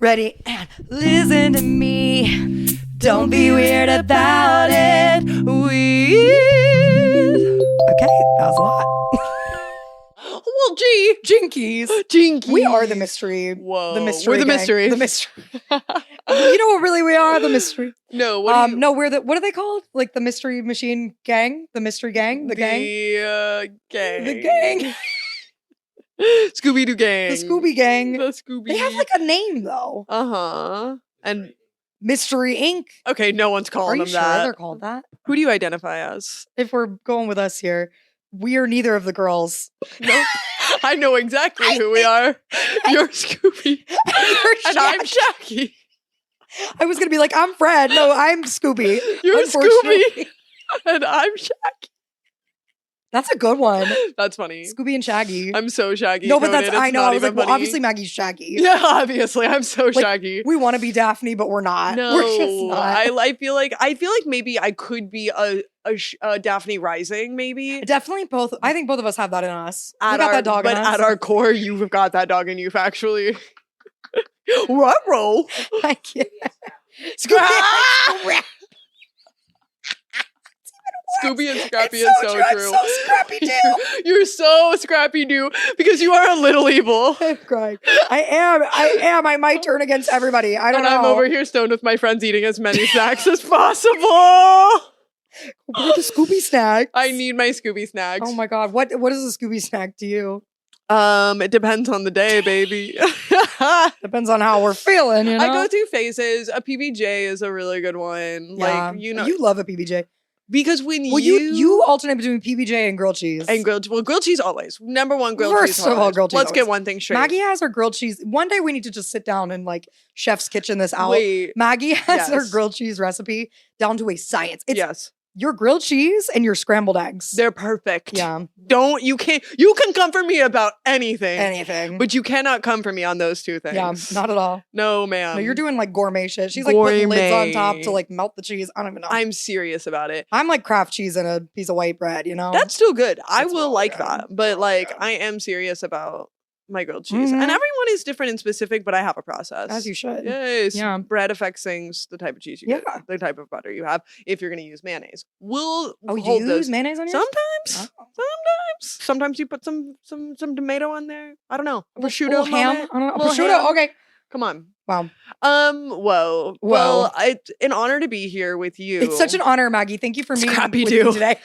Ready and listen to me. Don't be weird about it. Weird. Okay, that was a lot. Well, gee. Jinkies. Jinkies. We are the mystery. Whoa. The mystery We're the gang. mystery. The mystery. You know what really we are? The mystery. No, what do you... No, we're the, what are they called? Like the mystery machine gang? The mystery gang? The gang? Gang. The gang. Scooby-Doo gang. The Scooby gang. The Scooby. They have like a name though. Uh-huh. And Mystery Inc. okay, no one's Are calling you them sure that. they're called that? Who do you identify as? If we're going with us here, we are neither of the girls. Nope. I know exactly who we are. You're Scooby. And I'm Shaggy. I was gonna be like, I'm Fred. No, I'm Scooby. You're Scooby. Unfortunately. And I'm Shaggy. That's a good one. That's funny. Scooby and Shaggy. I'm so Shaggy. No, but that's coded. I It's know. not I was like, even well, funny. obviously Maggie's Shaggy. Yeah, obviously. I'm so Like, Shaggy. We want to be Daphne, but we're not. No, We're just not. I feel like maybe I could be a Daphne Rising, maybe. Definitely both. I think both of us have that in us. At We got our, that dog but in us. at our core, you've got that dog in you, factually. Ruh-roh. I can't. Scooby. Scooby and Scrappy It's is so I'm true. so Scrappy too. You're so Scrappy Doo because you are a little evil. I'm crying. I am. I might turn against everybody. I don't And know. I'm over here stoned with my friends eating as many snacks as possible. Where's the Scooby snack? I need my Scooby snacks. Oh my god. What is a Scooby snack to you? It depends on the day, baby. Depends on how we're feeling, you know? I go through phases. A PBJ is a really good one. Yeah. Like, you know, You love a PBJ. because when Well, you alternate between PBJ and grilled cheese. and grilled cheese always. Number one grilled First cheese. of all, always. grilled cheese Let's get always. one thing straight. Maggie has her grilled cheese. One day we need to just sit down and like chef's kitchen this out. Wait. Maggie has her Yes. grilled cheese recipe down to a science. It's Yes. your grilled cheese and your scrambled eggs. They're perfect. Yeah. You can come for me about anything. Anything. But you cannot come for me on those two things. yeah, not at all. No, ma'am. No, you're doing like gourmet shit. She's like putting lids on top Gourmet. to like melt the cheese. I don't even know. I'm serious about it. I'm like Kraft cheese and a piece of white bread, you know? That's still good. I That's will all like good. that. But That's all like good. I am serious about my grilled cheese. Mhm. And everyone is different and specific, but I have a process. As you should. Yes. Yeah. Bread affects things, the type of cheese you get, Yeah. the type of butter you have, if you're gonna use mayonnaise. We'll Oh, you hold use those. mayonnaise on yours? Sometimes. Oh. Sometimes you put some tomato on there. I don't know. A prosciutto Little ham? moment. I don't know. Little Prosciutto? ham. Okay. Come on. Wow. Whoa. Well, it's an honor to be here with you. It's such an honor, Maggie. Thank you for being Scrappy with me Doo. today.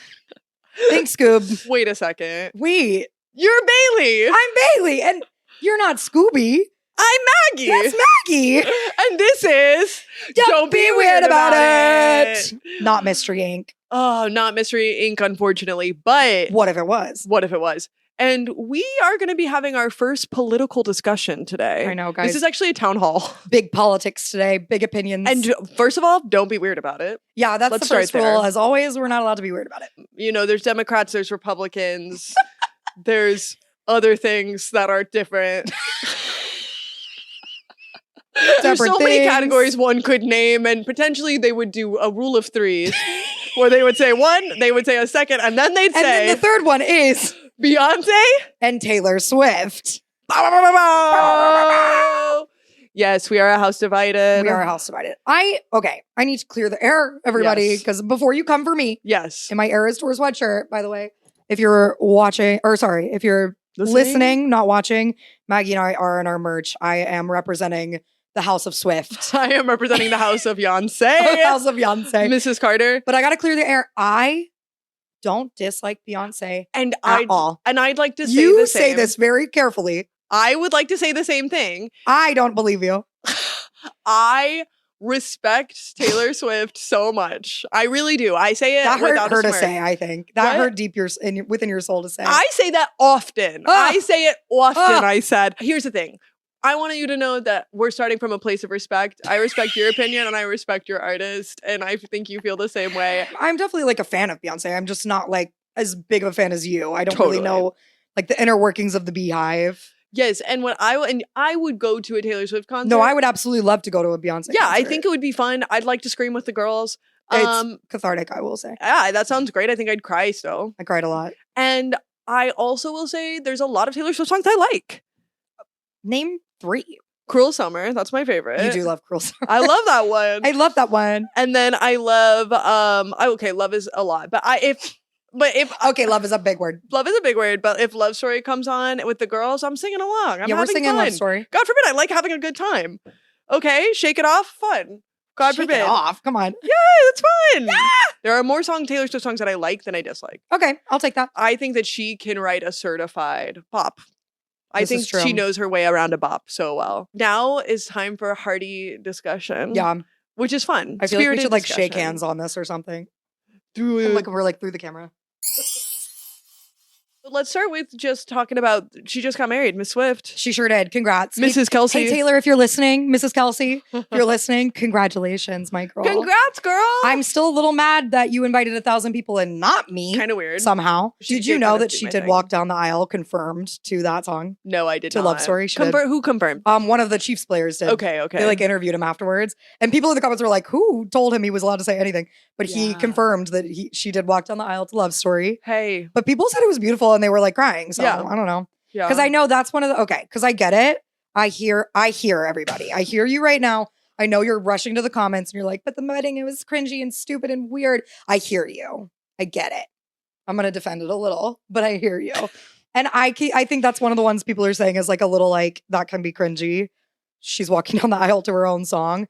Thanks, Scoob. Wait a second. Wait, You're Bailey. I'm Bailey, and you're not Scooby. I'm Maggie. That's Maggie. And this is Don't be weird about it. Not Mystery Inc. Oh, not Mystery Inc., unfortunately. But What if it was? what if it was? And we are going to be having our first political discussion today. I know, guys. This is actually a town hall. Big politics today, big opinions. And first of all, don't be weird about it. yeah, that's let's the start first rule. there. As always, we're not allowed to be weird about it. You know, there's Democrats, there's Republicans, there's other things that are different. There's so Separate many things. categories one could name, and potentially they would do a rule of threes where they would say one, they would say a second, and then they'd And say then the third one is Beyonce. and Taylor Swift. Yes, we are a house divided. We are a house divided. I need to clear the air, everybody, Yes. because before you come for me, Yes. and my Era Store sweatshirt, by the way, if you're watching, or sorry, if you're listening, not watching, Maggie and I are in our merch. I am representing the House of Swift. I am representing the house of Beyonce. House of Beyonce. Mrs. Carter. But I gotta clear the air. I don't dislike Beyonce And at all. I'd like to say You the say same. this very carefully. I would like to say the same thing. I don't believe you. I respect Taylor Swift so much. I really do. I say it That hurt without her a to smirk. say, I think. That What? hurt deep within your soul to say. I say that often. Ah. I say it often. Ah. I said, here's the thing. I want you to know that we're starting from a place of respect. I respect your opinion and I respect your artist. And I think you feel the same way. I'm definitely like a fan of Beyonce. I'm just not like as big of a fan as you. I don't really Totally. know like the inner workings of the Beehive. Yes. And I would go to a Taylor Swift concert. No, I would absolutely love to go to a Beyonce Yeah, I concert. think it would be fun. I'd like to scream with the girls. It's cathartic, I will say. Yeah, that sounds great. I think I'd cry still. I cried a lot. And I also will say there's a lot of Taylor Swift songs I like. Name 3. Cruel Summer. That's my favorite. You do love Cruel Summer. I love that one. I love that one. And then I love okay, love is a lot. But if okay, love is a big word. Love is a big word, but if Love Story comes on with the girls, I'm singing along. We're singing fun. Love Story. God forbid, I like having a good time. Okay, Shake It Off, fun. God Shake forbid. It Off, come on. Yeah, it's fun. Yeah! There are more Taylor Swift songs that I like than I dislike. Okay, I'll take that. I think that she can write a certified bop. I think true. she knows her way around a bop so well. Now is time for a hearty discussion. Yeah. Which is fun. I feel like we should like shake hands on this or something. We're like through the camera. Let's start with just talking about, she just got married, Miss Swift. She sure did. Congrats. Mrs. Kelsey. Hey, Taylor, if you're listening, Mrs. Kelsey, if you're listening, congratulations, my girl. Congrats, girl. I'm still a little mad that you invited 1,000 people and not me. Kind of weird. Somehow. Did you know that she did thing. walk down the aisle confirmed to that song? No, I did not. To Love Story? Who confirmed? One of the Chiefs players did. Okay. They like interviewed him afterwards. And people in the comments were like, who told him he was allowed to say anything? But he confirmed that she did walk down the aisle to Love Story. Hey. But people said it was beautiful and they were like crying. So I don't know. Yeah. Because I know that's one of the, because I get it. I hear everybody. I hear you right now. I know you're rushing to the comments and you're like, but the wedding, it was cringy and stupid and weird. I hear you. I get it. I'm going to defend it a little, but I hear you. And I think that's one of the ones people are saying is like a little like, that can be cringy. She's walking down the aisle to her own song.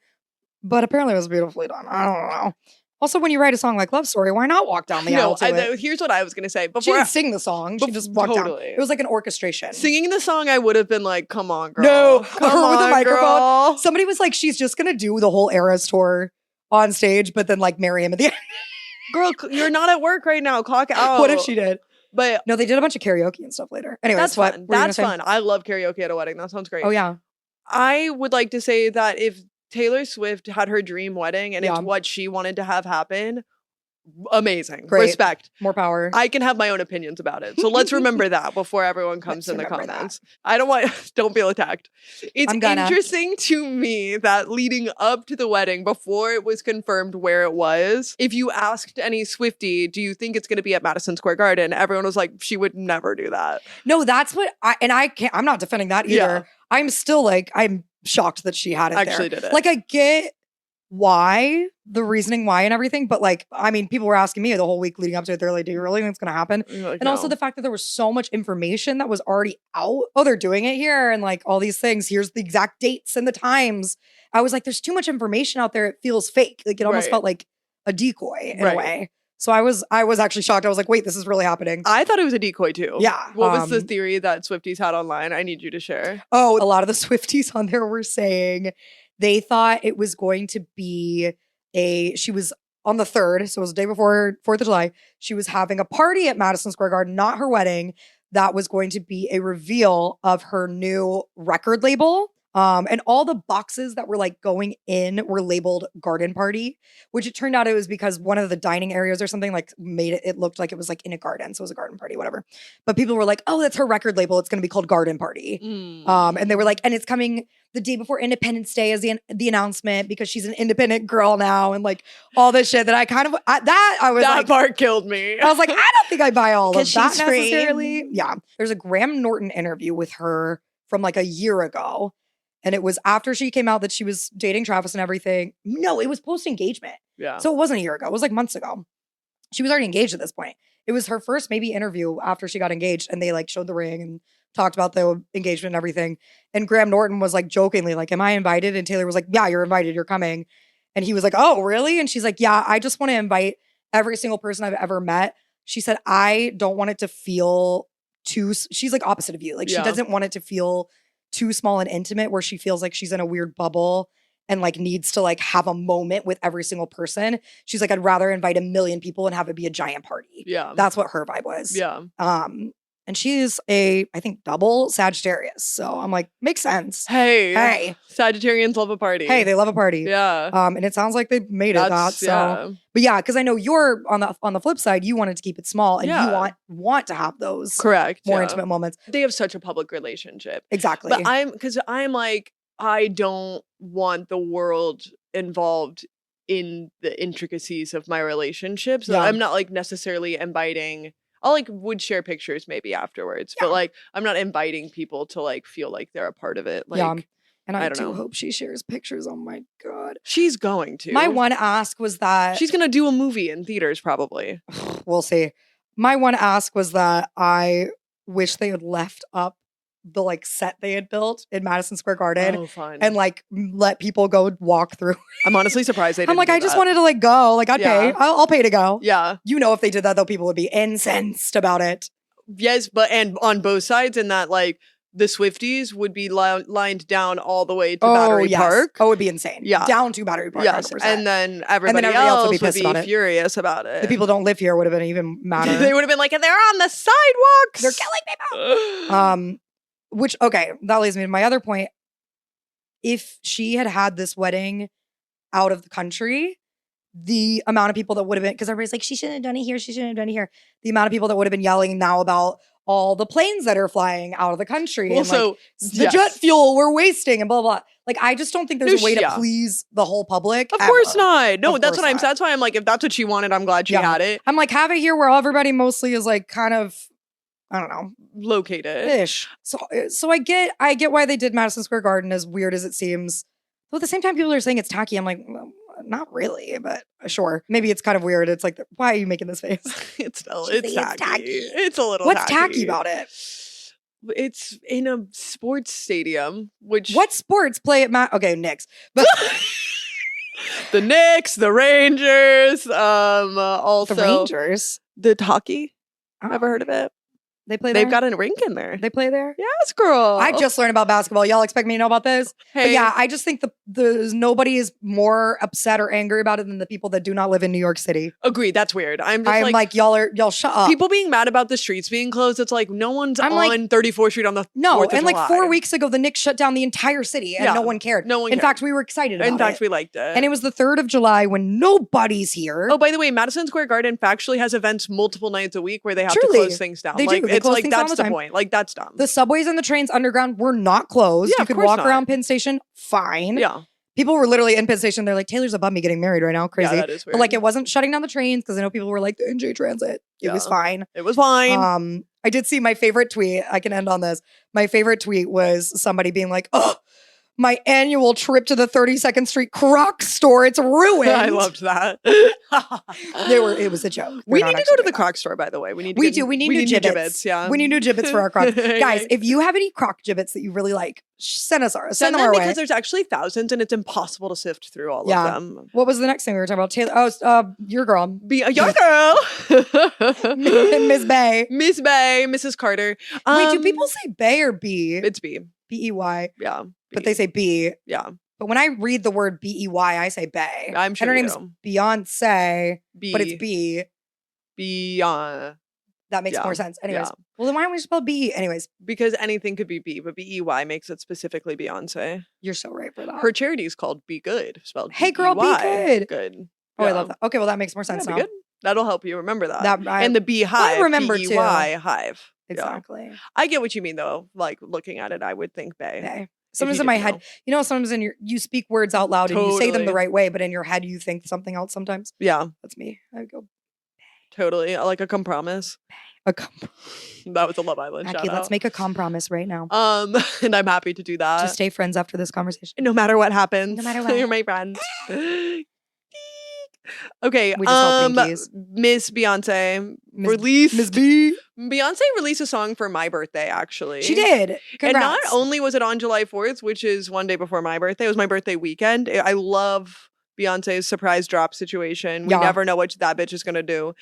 But apparently it was beautifully done. I don't know. Also, when you write a song like Love Story, why not walk down the aisle to it? Here's what I was going to say. She didn't sing the song. She just walked down. It was like an orchestration. Singing the song, I would have been like, come on, girl. No, come her with on, a microphone. Girl. Somebody was like, she's just going to do the whole Eras tour on stage, but then like marry him at the end. Girl, you're not at work right now. Clock out. What if she did? But no, they did a bunch of karaoke and stuff later. Anyway, that's fun. That's fun. I love karaoke at a wedding. That sounds great. Oh, yeah. I would like to say that if Taylor Swift had her dream wedding and it's what she wanted to have happen, amazing. Great. Respect. More power. I can have my own opinions about it. So let's remember that before everyone comes in the comments. I don't feel attacked. It's interesting to me that leading up to the wedding, before it was confirmed where it was, if you asked any Swiftie, do you think it's going to be at Madison Square Garden? Everyone was like, she would never do that. No, that's what I'm not defending that either. Yeah. I'm still like, I'm shocked that she had it Actually there. did it. Like, I get the reasoning why and everything, but like, I mean, people were asking me the whole week leading up to it, they're like, do you really think it's gonna happen? Like, and also the fact that there was so much information that was already out. Oh, they're doing it here and like all these things. Here's the exact dates and the times. I was like, there's too much information out there. It feels fake. Like it almost felt like a decoy in a way. So I was actually shocked. I was like, wait, this is really happening. I thought it was a decoy too. Yeah. What was the theory that Swifties had online? I need you to share. Oh, a lot of the Swifties on there were saying they thought it was going to be she was on the 3rd, so it was the day before 4th of July. She was having a party at Madison Square Garden, not her wedding. That was going to be a reveal of her new record label. And all the boxes that were like going in were labeled garden party, which it turned out it was because one of the dining areas or something like made it looked like it was like in a garden. So it was a garden party, whatever. But people were like, oh, that's her record label. It's going to be called Garden Party. And they were like, and it's coming the day before Independence Day as the announcement because she's an independent girl now and like all this shit that I kind of, that part killed me. I was like, I don't think I buy all of that free. necessarily. Yeah. There's a Graham Norton interview with her from like a year ago. And it was after she came out that she was dating Travis and everything. No, it was post-engagement. Yeah. So it wasn't a year ago. It was like months ago. She was already engaged at this point. It was her first maybe interview after she got engaged. And they like showed the ring and talked about the engagement and everything. And Graham Norton was like jokingly like, am I invited? And Taylor was like, yeah, you're invited. You're coming. And he was like, oh, really? And she's like, yeah, I just want to invite every single person I've ever met. She said, I don't want it to feel she's like opposite of you. Like she doesn't want it to feel too small and intimate where she feels like she's in a weird bubble and like needs to like have a moment with every single person. She's like, I'd rather invite 1 million people and have it be a giant party. Yeah. That's what her vibe was. Yeah. And she's I think double Sagittarius. So I'm like, makes sense. Hey. Sagittarians love a party. Hey, they love a party. Yeah. And it sounds like they made it that. So but yeah, because I know you're on the flip side, you wanted to keep it small and you want to have those more intimate moments. They have such a public relationship. Exactly. But I'm like, I don't want the world involved in the intricacies of my relationships. So I'm not like necessarily inviting. I'll like would share pictures maybe afterwards, but like I'm not inviting people to like feel like they're a part of it. Like, And I do hope she shares pictures. Oh my God. She's going to. My one ask was that... She's going to do a movie in theaters probably. We'll see. My one ask was that I wish they had left up the like set they had built in Madison Square Garden. Oh, fun. And like let people go walk through. I'm honestly surprised they didn't. I'm like, I just that. wanted to like go. Like I'd pay. I'll pay to go. Yeah. You know, if they did that though, people would be incensed about it. Yes, but and on both sides, and that like the Swifties would be lined down all the way to Battery Park. Oh, it would be insane. Yeah. Down to Battery Park. Yes. 100%. And then everybody else would be furious about it. The people who don't live here would have been even madder. They would have been like, they're on the sidewalks. They're killing people. Which, okay, that leads me to my other point. If she had had this wedding out of the country, the amount of people that would have been, because everybody's like, she shouldn't have done it here, she shouldn't have done it here. The amount of people that would have been yelling now about all the planes that are flying out of the country. Also, and like, the jet fuel we're wasting and blah, blah, blah. Like, I just don't think there's a way to yeah. please the whole public. Of course not. No, Of that's course what I'm not. That's why I'm like, if that's what she wanted, I'm glad she had it. I'm like, have it here where everybody mostly is like kind of, I don't know, located ish. So I get why they did Madison Square Garden, as weird as it seems. Though at the same time, people are saying it's tacky. I'm like, well, not really, but sure. Maybe it's kind of weird. It's like, why are you making this face? It's tacky. It's a little What's tacky about it? It's in a sports stadium, which... What sports play at Okay, Knicks. But the Knicks, the Rangers, also... The Rangers? The hockey? Ever heard of it? They play there? They've got a rink in there. They play there? Yes, girl. I just learned about basketball. Y'all expect me to know about this? Hey. But yeah, I just think nobody is more upset or angry about it than the people that do not live in New York City. Agreed. That's weird. I'm like, y'all shut up. People being mad about the streets being closed. It's like no one's on 34th Street on the 4th of July. Like 4 weeks ago, the Knicks shut down the entire city and no one cared. No one cared. In fact, we were excited about it. In fact, we liked it. And it was the 3rd of July when nobody's here. Oh, by the way, Madison Square Garden factually has events multiple nights a week where they have to close things down. They do. It's like that's the point. Like that's dumb. The subways and the trains underground were not closed. Yeah, you could walk around Penn Station fine. Yeah. People were literally in Penn Station. They're like, Taylor's above me getting married right now. Crazy. Yeah, that is weird. But like, it wasn't shutting down the trains because I know people were like, the NJ Transit. It was fine. It was fine. I did see my favorite tweet. I can end on this. My favorite tweet was somebody being like, oh, my annual trip to the 32nd Street Crocs store. It's ruined. I loved that. It was a joke. We need to go to the Crocs store, by the way. We need new gibbets. Yeah. We need new gibbets for our Crocs. Guys, if you have any Croc gibbets that you really like, send them our way. Because there's actually thousands and it's impossible to sift through all of them. What was the next thing we were talking about? Taylor. Your girl. Your girl. Miss Bay. Miss Bay. Mrs. Carter. Wait, do people say Bay or B? It's B. B-E-Y. Yeah. But they say B. Yeah. But when I read the word B-E-Y, I say Bay. I'm sure and her name's Beyoncé, but it's B. Beyond. That makes more sense. Anyways. Well, then why don't we spell B? Anyways. Because anything could be B, but B-E-Y makes it specifically Beyonce. You're so right for that. Her charity is called Be Good, spelled Hey girl, be good. Good. Oh, I love that. Okay, well, that makes more sense now. Good. That'll help you remember that. And the beehive. I remember B-E-Y, too. hive. Exactly. Yeah. I get what you mean, though. Like, looking at it, I would think Bay. Bay. Sometimes in my head, sometimes you speak words out loud and you say them the right way, but in your head you think something else sometimes. Yeah. That's me. I would go, totally. Like a compromise. That was a Love Island shout out. Let's make a compromise right now. And I'm happy to do that. Just stay friends after this conversation. No matter what happens. No matter what. You're my friend. Okay, we just Miss Beyonce released Miss B. Beyonce released a song for my birthday, actually. She did. Congrats. And not only was it on July 4th, which is one day before my birthday, it was my birthday weekend. I love Beyonce's surprise drop situation. We never know what that bitch is going to do.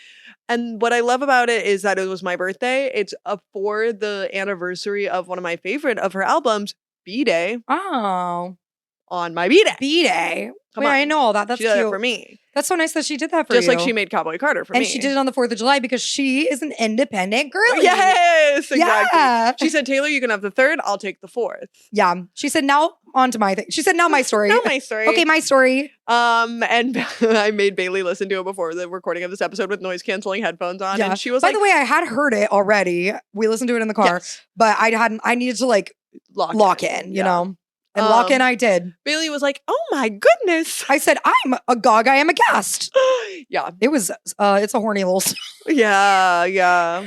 And what I love about it is that it was my birthday. It's for the anniversary of one of my favorite of her albums, B-Day. Oh. On my B-Day. B-Day. Wait, I know all that. That's cute. She did that for me. That's so nice that she did that for you. Just you. like she made Cowboy Carter for me. And she did it on the 4th of July because she is an independent girl. Yes, exactly. Yeah. She said, Taylor, you can have the 3rd. I'll take the 4th. Yeah. She said, now on to my thing. She said, now my story. Now my story. Okay, my story. And I made Bailey listen to it before the recording of this episode with noise canceling headphones on. Yeah. And she was By the way, I had heard it already. We listened to it in the car, but I needed to like lock in, you know? And lock in I did. Bailey was like, oh my goodness. I said, I'm agog, I am aghast. Yeah. It was, it's a horny little song. Yeah.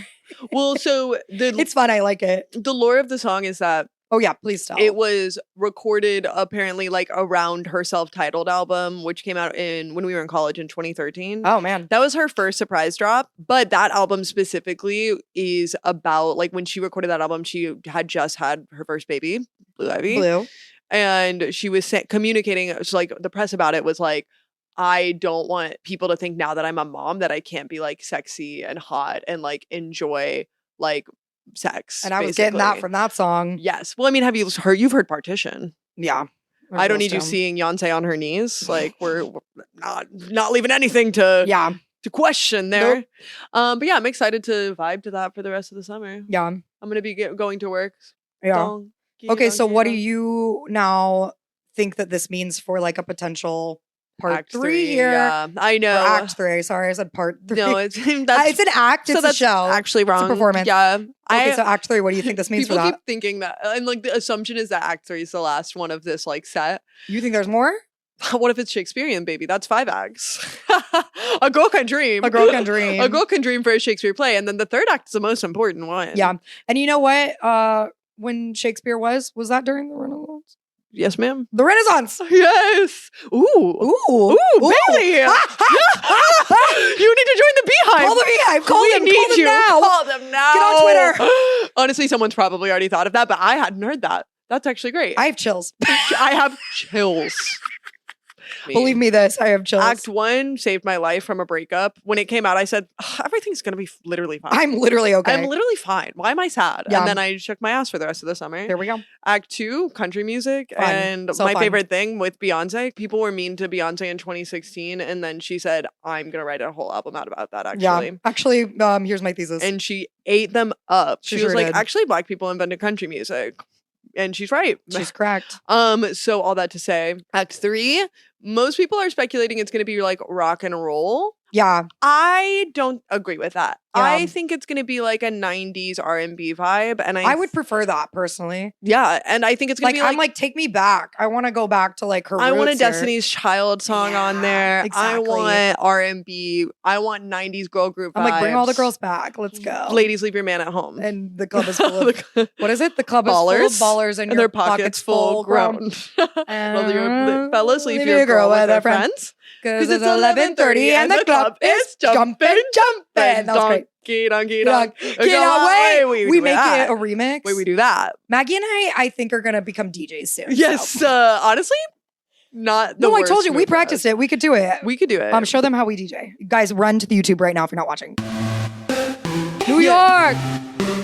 Well, so it's fun, I like it. The lore of the song is that Oh yeah, please tell. It was recorded apparently like around her self-titled album, which came out when we were in college in 2013. Oh man. That was her first surprise drop. But that album specifically is about like when she recorded that album, she had just had her first baby, Blue Ivy. Blue. And she was communicating, so like the press about it was like, I don't want people to think now that I'm a mom that I can't be like sexy and hot and like enjoy like sex. And I was getting that from that song. Yes. Well, I mean, you've heard Partition. Yeah. I don't need you seeing Beyoncé on her knees. Like we're not leaving anything to question there. Nope. But yeah, I'm excited to vibe to that for the rest of the summer. Yeah. I'm going to be going to work. Yeah. Okay, so what do you now think that this means for like a potential part 3 here? Yeah, I know. Or act 3. Sorry, I said part 3. No, it's an act. It's a show. Actually wrong. It's a performance. Yeah. Okay, so act 3. What do you think this means for that? People keep thinking that, and like the assumption is that act 3 is the last one of this like set. You think there's more? What if it's Shakespearean, baby? That's 5 acts. A girl can dream. A girl can dream. A girl can dream for a Shakespeare play, and then the third act is the most important one. Yeah, and you know what? When Shakespeare was that during the Renaissance? Yes, ma'am. The Renaissance. Yes. Ooh, Bailey. You need to join the Beehive. Call the Beehive. Call them now. Call them now. Get on Twitter. Honestly, someone's probably already thought of that, but I hadn't heard that. That's actually great. I have chills. I have chills. Believe me this, I have chills. Act 1 saved my life from a breakup. When it came out, I said, everything's going to be literally fine. I'm literally okay. I'm literally fine. Why am I sad? Yeah. And then I shook my ass for the rest of the summer. There we go. Act 2, country music. Fun. And so my fun. favorite thing with Beyonce, people were mean to Beyonce in 2016. And then she said, I'm going to write a whole album out about that, actually. Yeah. Actually, here's my thesis. And she ate them up. She was like, did. actually, Black people invented country music. And she's right. She's correct. So all that to say, Act 3, most people are speculating it's going to be like rock and roll. Yeah. I don't agree with that. Yeah. I think it's going to be like a 90s R&B vibe. And I would prefer that personally. Yeah. And I think it's going to be I'm like, take me back. I want to go back to like her I want a roots here. Destiny's Child song on there. Exactly. I want R&B. I want 90s girl group vibes. I'm like, bring all the girls back. Let's go. Ladies, leave your man at home. And the club is full of, what is it? The club ballers, is full of ballers and your their pockets full grown. And fellas, leave your girl with their friends. Because it's 11:30 and the club is jumping. That was great. Donkey. Wait. We make it a remix. Wait, we do that. Maggie and I think are going to become DJs soon. Yes. So. Honestly, not the No, I worst told you, we move for practiced us. it. We could do it. We could do it. Show them how we DJ. Guys, run to the YouTube right now if you're not watching. New York.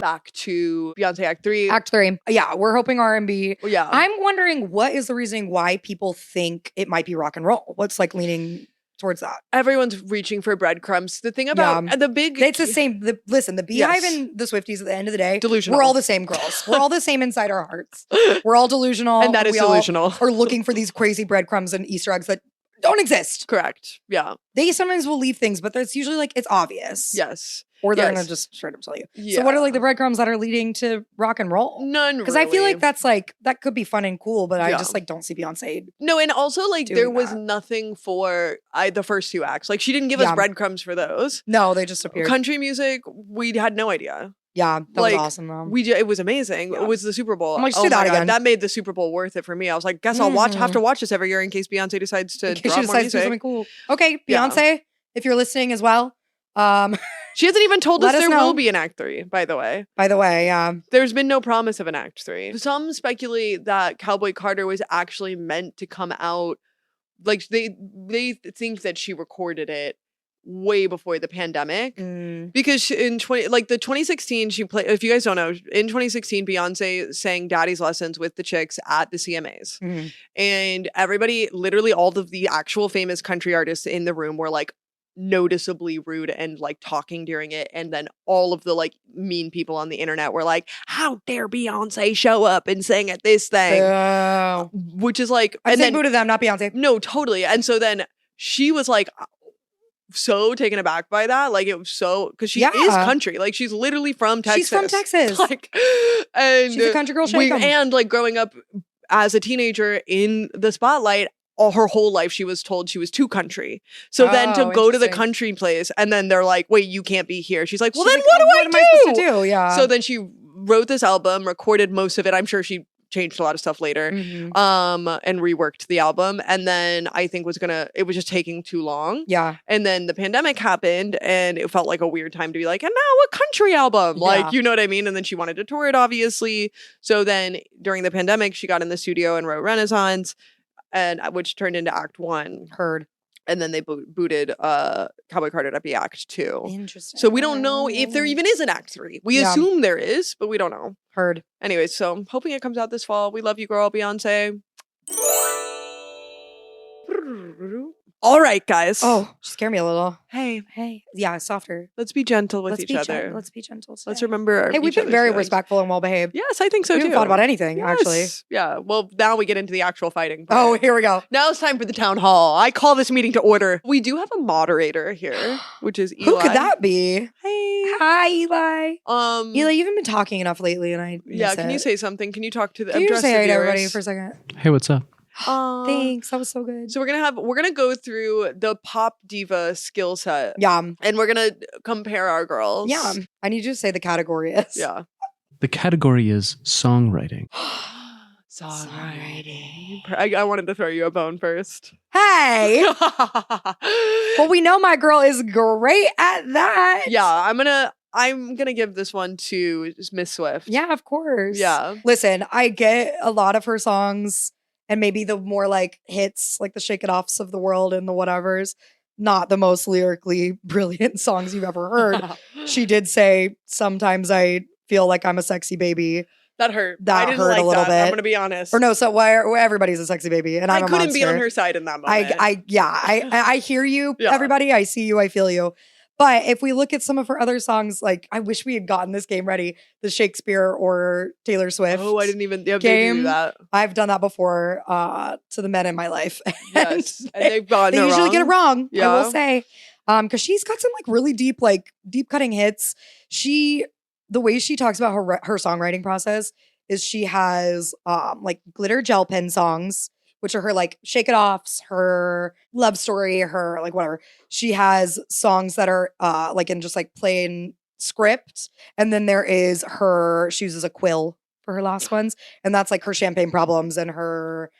Back to Beyonce Act 3. Act 3. Yeah, we're hoping R&B. Yeah. I'm wondering what is the reasoning why people think it might be rock and roll? What's like leaning towards that? Everyone's reaching for breadcrumbs. The thing about the big... It's the same. Listen, the Beehive and the Swifties at the end of the day, delusional. We're all the same girls. We're all the same inside our hearts. We're all delusional. And that is delusional. Are looking for these crazy breadcrumbs and Easter eggs that don't exist. Correct. Yeah. They sometimes will leave things, but it's usually like it's obvious. Yes. Or they're gonna just straight up tell you. Yeah. So what are like the breadcrumbs that are leading to rock and roll? None, because I feel like that's like that could be fun and cool, but I Yeah. just like don't see Beyonce. No, and also like doing there was that. nothing for the first 2 acts. Like she didn't give us breadcrumbs for those. No, they just appeared. Country music, we had no idea. Yeah, that Like, was awesome though. It was amazing. Yeah. It was the Super Bowl. I'm like, just do that my God, again. that made the Super Bowl worth it for me. I was like, guess I'll have to watch this every year in case Beyonce decides to In case drop she more decides to do music. something cool. Okay, Yeah. Beyonce, if you're listening as well. She hasn't even told us Let us there know. will be an Act 3, by the way. By the way, There's been no promise of an Act 3. Some speculate that Cowboy Carter was actually meant to come out. Like they think that she recorded it way before the pandemic. Because in the 2016 she played, if you guys don't know, in 2016 Beyonce sang Daddy's Lessons with the Chicks at the CMAs. And everybody, literally all of the actual famous country artists in the room were like noticeably rude and like talking during it, and then all of the like mean people on the internet were like, how dare Beyonce show up and sing at this thing, which is like, I'm saying boo to them, not Beyonce. No, totally. And so then she was like so taken aback by that, like it was so, because she is country, like she's literally from Texas. She's from Texas, like, and she's a country girl. And like growing up as a teenager in the spotlight, all her whole life she was told she was too country. So then to go to the country place and then they're like, wait, you can't be here. She's like, well, then what do I do? What am I supposed to do? Yeah. So then she wrote this album, recorded most of it. I'm sure she changed a lot of stuff later, Mhm. and reworked the album. And then I think it was just taking too long. Yeah. And then the pandemic happened, and it felt like a weird time to be like, and now a country album. Like, Yeah. you know what I mean? And then she wanted to tour it, obviously. So then during the pandemic, she got in the studio and wrote Renaissance, and which turned into Act 1. Heard. And then they booted Cowboy Carter to be Act 2. Interesting. So we don't know if there even is an Act 3. We assume there is, but we don't know. Heard. Anyways, so I'm hoping it comes out this fall. We love you, girl, Beyonce. All right, guys. Oh, she scared me a little. Hey. Yeah, softer. Let's be gentle with each other. Let's be gentle. Let's remember. Hey, we've been very respectful and well behaved. Yes, I think so we too. haven't fought about anything, actually. Yeah. Well, now we get into the actual fighting part. Oh, here we go. Now it's time for the town hall. I call this meeting to order. We do have a moderator here, which is Eli. Who could that be? Hey. Hi, Eli. Eli, you haven't been talking enough lately, and I can you say something? Can you talk to the Can you just say hi to viewers? everybody for a second? Hey, what's up? Thanks. That was so good. So we're gonna go through the pop diva skill set. Yeah. And we're gonna compare our girls. Yeah. I need you to say the category is. Yeah. The category is songwriting. Songwriting. I wanted to throw you a bone first. Hey. Well, we know my girl is great at that. Yeah, I'm gonna give this one to Miss Swift. Yeah, of course. Yeah. Listen, I get a lot of her songs and maybe the more like hits, like the Shake It Offs of the world and the whatevers, not the most lyrically brilliant songs you've ever heard. She did say, sometimes I feel like I'm a sexy baby. That hurt. That I didn't hurt like a little that. bit. I'm gonna be honest. Or no, so why everybody's a sexy baby and I'm I a couldn't be on monster. her side in that moment. I hear you, Yeah. everybody. I see you, I feel you. But if we look at some of her other songs, like I wish we had gotten this game ready, the Shakespeare or Taylor Swift. Oh, I didn't even game. do that. I've done that before to the men in my life. Yes. And they've gotten they it usually wrong. get it wrong, Yeah. I will say. Because she's got some like really deep cutting hits. The way she talks about her songwriting process is she has like glitter gel pen songs, which are her like Shake It Offs, her love story, her like whatever. She has songs that are like in just like plain script. And then there is she uses a quill for her last ones. And that's like her Champagne Problems and her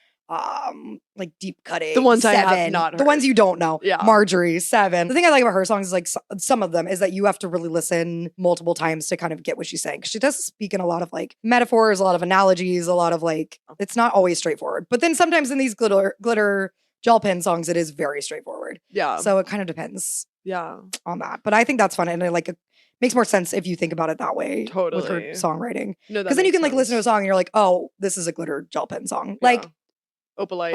like deep cutting. The ones Seven, I have not heard. The ones you don't know. Yeah. Marjorie, Seven. The thing I like about her songs is like some of them is that you have to really listen multiple times to kind of get what she's saying. She does speak in a lot of like metaphors, a lot of analogies, a lot of like, it's not always straightforward. But then sometimes in these glitter gel pen songs, it is very straightforward. Yeah. So it kind of depends Yeah. on that. But I think that's fun. And it makes more sense if you think about it that way. Totally. With her songwriting. No, Because then you can like listen to a song and you're like, oh, this is a glitter gel pen song. Like Opalite.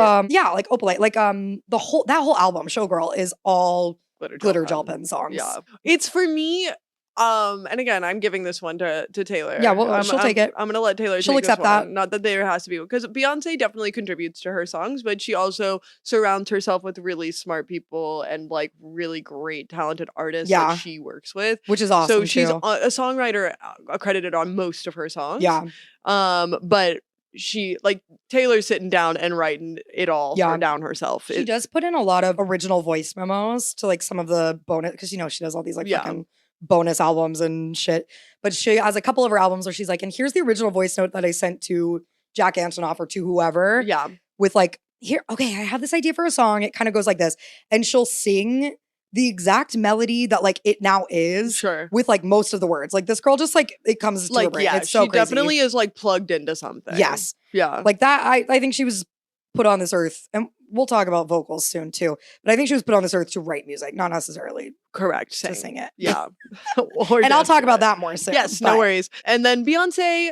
like Opalite. Like that whole album, Showgirl, is all glitter gel pen songs. Yeah. It's for me, and again, I'm giving this one to Taylor. Yeah, well, she'll take it. I'm gonna let Taylor She'll take accept this one. that. Not that there has to be, because Beyonce definitely contributes to her songs, but she also surrounds herself with really smart people and like really great talented artists that she works with. Which is awesome. So she's too. a songwriter accredited on most of her songs. Yeah. But she like Taylor's sitting down and writing it all down herself. She does put in a lot of original voice memos to like some of the bonus, because she does all these like fucking bonus albums and shit. But she has a couple of her albums where she's like, and here's the original voice note that I sent to Jack Antonoff or to whoever. Yeah. With like, here, okay, I have this idea for a song. It kind of goes like this. And she'll sing the exact melody that like it now is with like most of the words. Like this girl just like it comes to her brain. It's so she crazy. definitely is like plugged into something. Yes. Yeah. Like that, I think she was put on this earth, and we'll talk about vocals soon too, but I think she was put on this earth to write music, not necessarily correct to sing it. Yeah. And I'll talk about that more soon. Yes, no worries. And then Beyonce,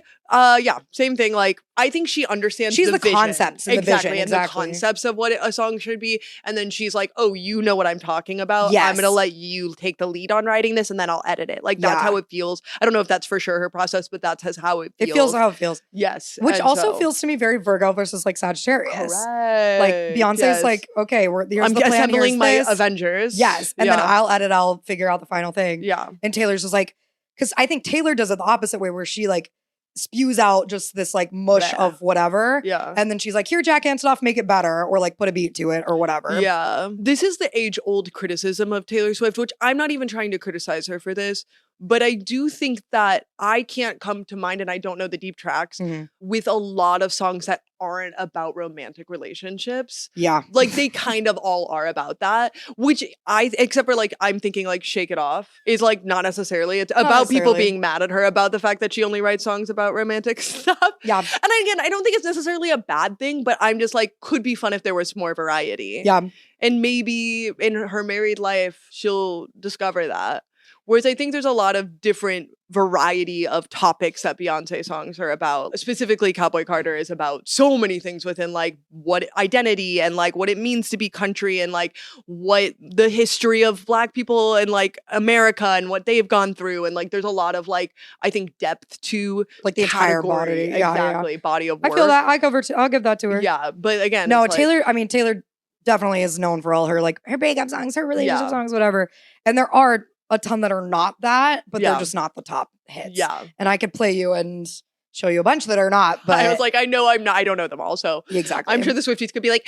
same thing. Like, I think she understands she's the vision. concepts and the vision. And the concepts of what a song should be. And then she's like, oh, you know what I'm talking about. Yes. I'm going to let you take the lead on writing this and then I'll edit it. Like, that's how it feels. I don't know if that's for sure her process, but that's how it feels. It feels how it feels. Yes. Which also feels to me very Virgo versus like Sagittarius. Correct. Like Beyonce's like, okay, here's the plan, assembling my Avengers. Yes. And then I'll edit, I'll figure out the final thing. Yeah. And Taylor's just like, because I think Taylor does it the opposite way, where she like spews out just this like mush of whatever. Yeah. And then she's like, here, Jack Antonoff, make it better, or like put a beat to it or whatever. Yeah. This is the age-old criticism of Taylor Swift, which I'm not even trying to criticize her for this, But I do think that I can't come to mind, and I don't know the deep tracks, with a lot of songs that aren't about romantic relationships. Yeah. Like they kind of all are about that, which except for like, I'm thinking like Shake It Off is like not necessarily. It's about people being mad at her about the fact that she only writes songs about romantic stuff. Yeah. And again, I don't think it's necessarily a bad thing, but I'm just like, could be fun if there was more variety. Yeah. And maybe in her married life, she'll discover that. Whereas I think there's a lot of different variety of topics that Beyonce songs are about. Specifically, Cowboy Carter is about so many things within like what identity and like what it means to be country and like what the history of Black people and like America and what they've gone through. And like there's a lot of like, I think, depth to like the entire body. Exactly. Body of work. I feel that. I'll give that to her. Yeah. But again, no, Taylor, like, Taylor definitely is known for all her like her breakup songs, her relationship songs, whatever. And there are a ton that are not that, but they're just not the top hits. Yeah. And I could play you and show you a bunch that are not, but I was like, I don't know them all. So exactly. I'm sure the Swifties could be like,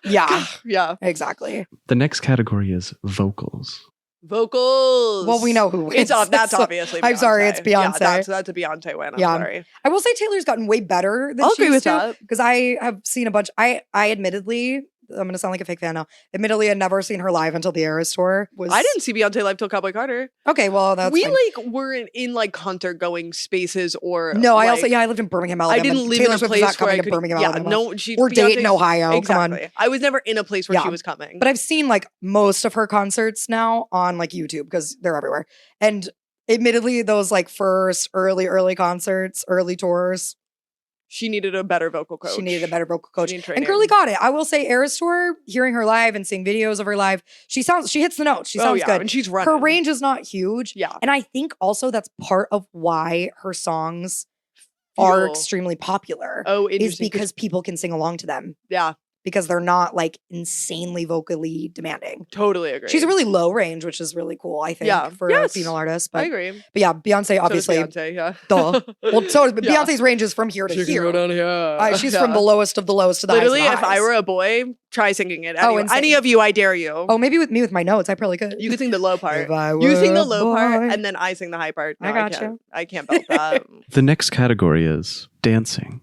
yeah. Yeah. Exactly. The next category is vocals. Vocals. Well, we know who wins. That's obviously Beyonce. I'm sorry, it's Beyonce. Yeah, that's a Beyonce win. I'm sorry. I will say Taylor's gotten way better than I'll she agree used with to. that. Because I have seen a bunch. I admittedly, I'm going to sound like a fake fan now. Admittedly, I'd never seen her live until the Eras tour. I didn't see Beyonce live till Cowboy Carter. Okay, well, that's we fine. like weren't in like concert going spaces or no. Like, I lived in Birmingham, Alabama. I didn't live Taylor in a Swift place was not where coming I to could. Birmingham, Yeah, Alabama. no, or Dayton, Ohio. Exactly. Come on. I was never in a place where she was coming. But I've seen like most of her concerts now on like YouTube because they're everywhere. And admittedly, those like first early concerts, early tours. She needed a better vocal coach. She needed a better vocal coach. And training. Girlie got it. I will say Eras Tour, hearing her live and seeing videos of her live, she hits the notes. She sounds good. And she's running. Her range is not huge. Yeah. And I think also that's part of why her songs are extremely popular. Oh, is because people can sing along to them. Yeah. Because they're not like insanely vocally demanding. Totally agree. She's a really low range, which is really cool, I think, for a female artist. But, I agree. But yeah, Beyonce obviously. So does Beyonce, yeah. Duh. Well, so does, but Beyonce's range is from here to she here. Can go down here. She's from the lowest of the lowest to the Literally, highest of the if highs. I were a boy, try singing it. Oh, any of you, I dare you. Oh, maybe with my notes, I probably could. You could sing the low part. If I You sing were the a low part, boy. and then I sing the high part. No, I got you. I can't belt that. The next category is dancing.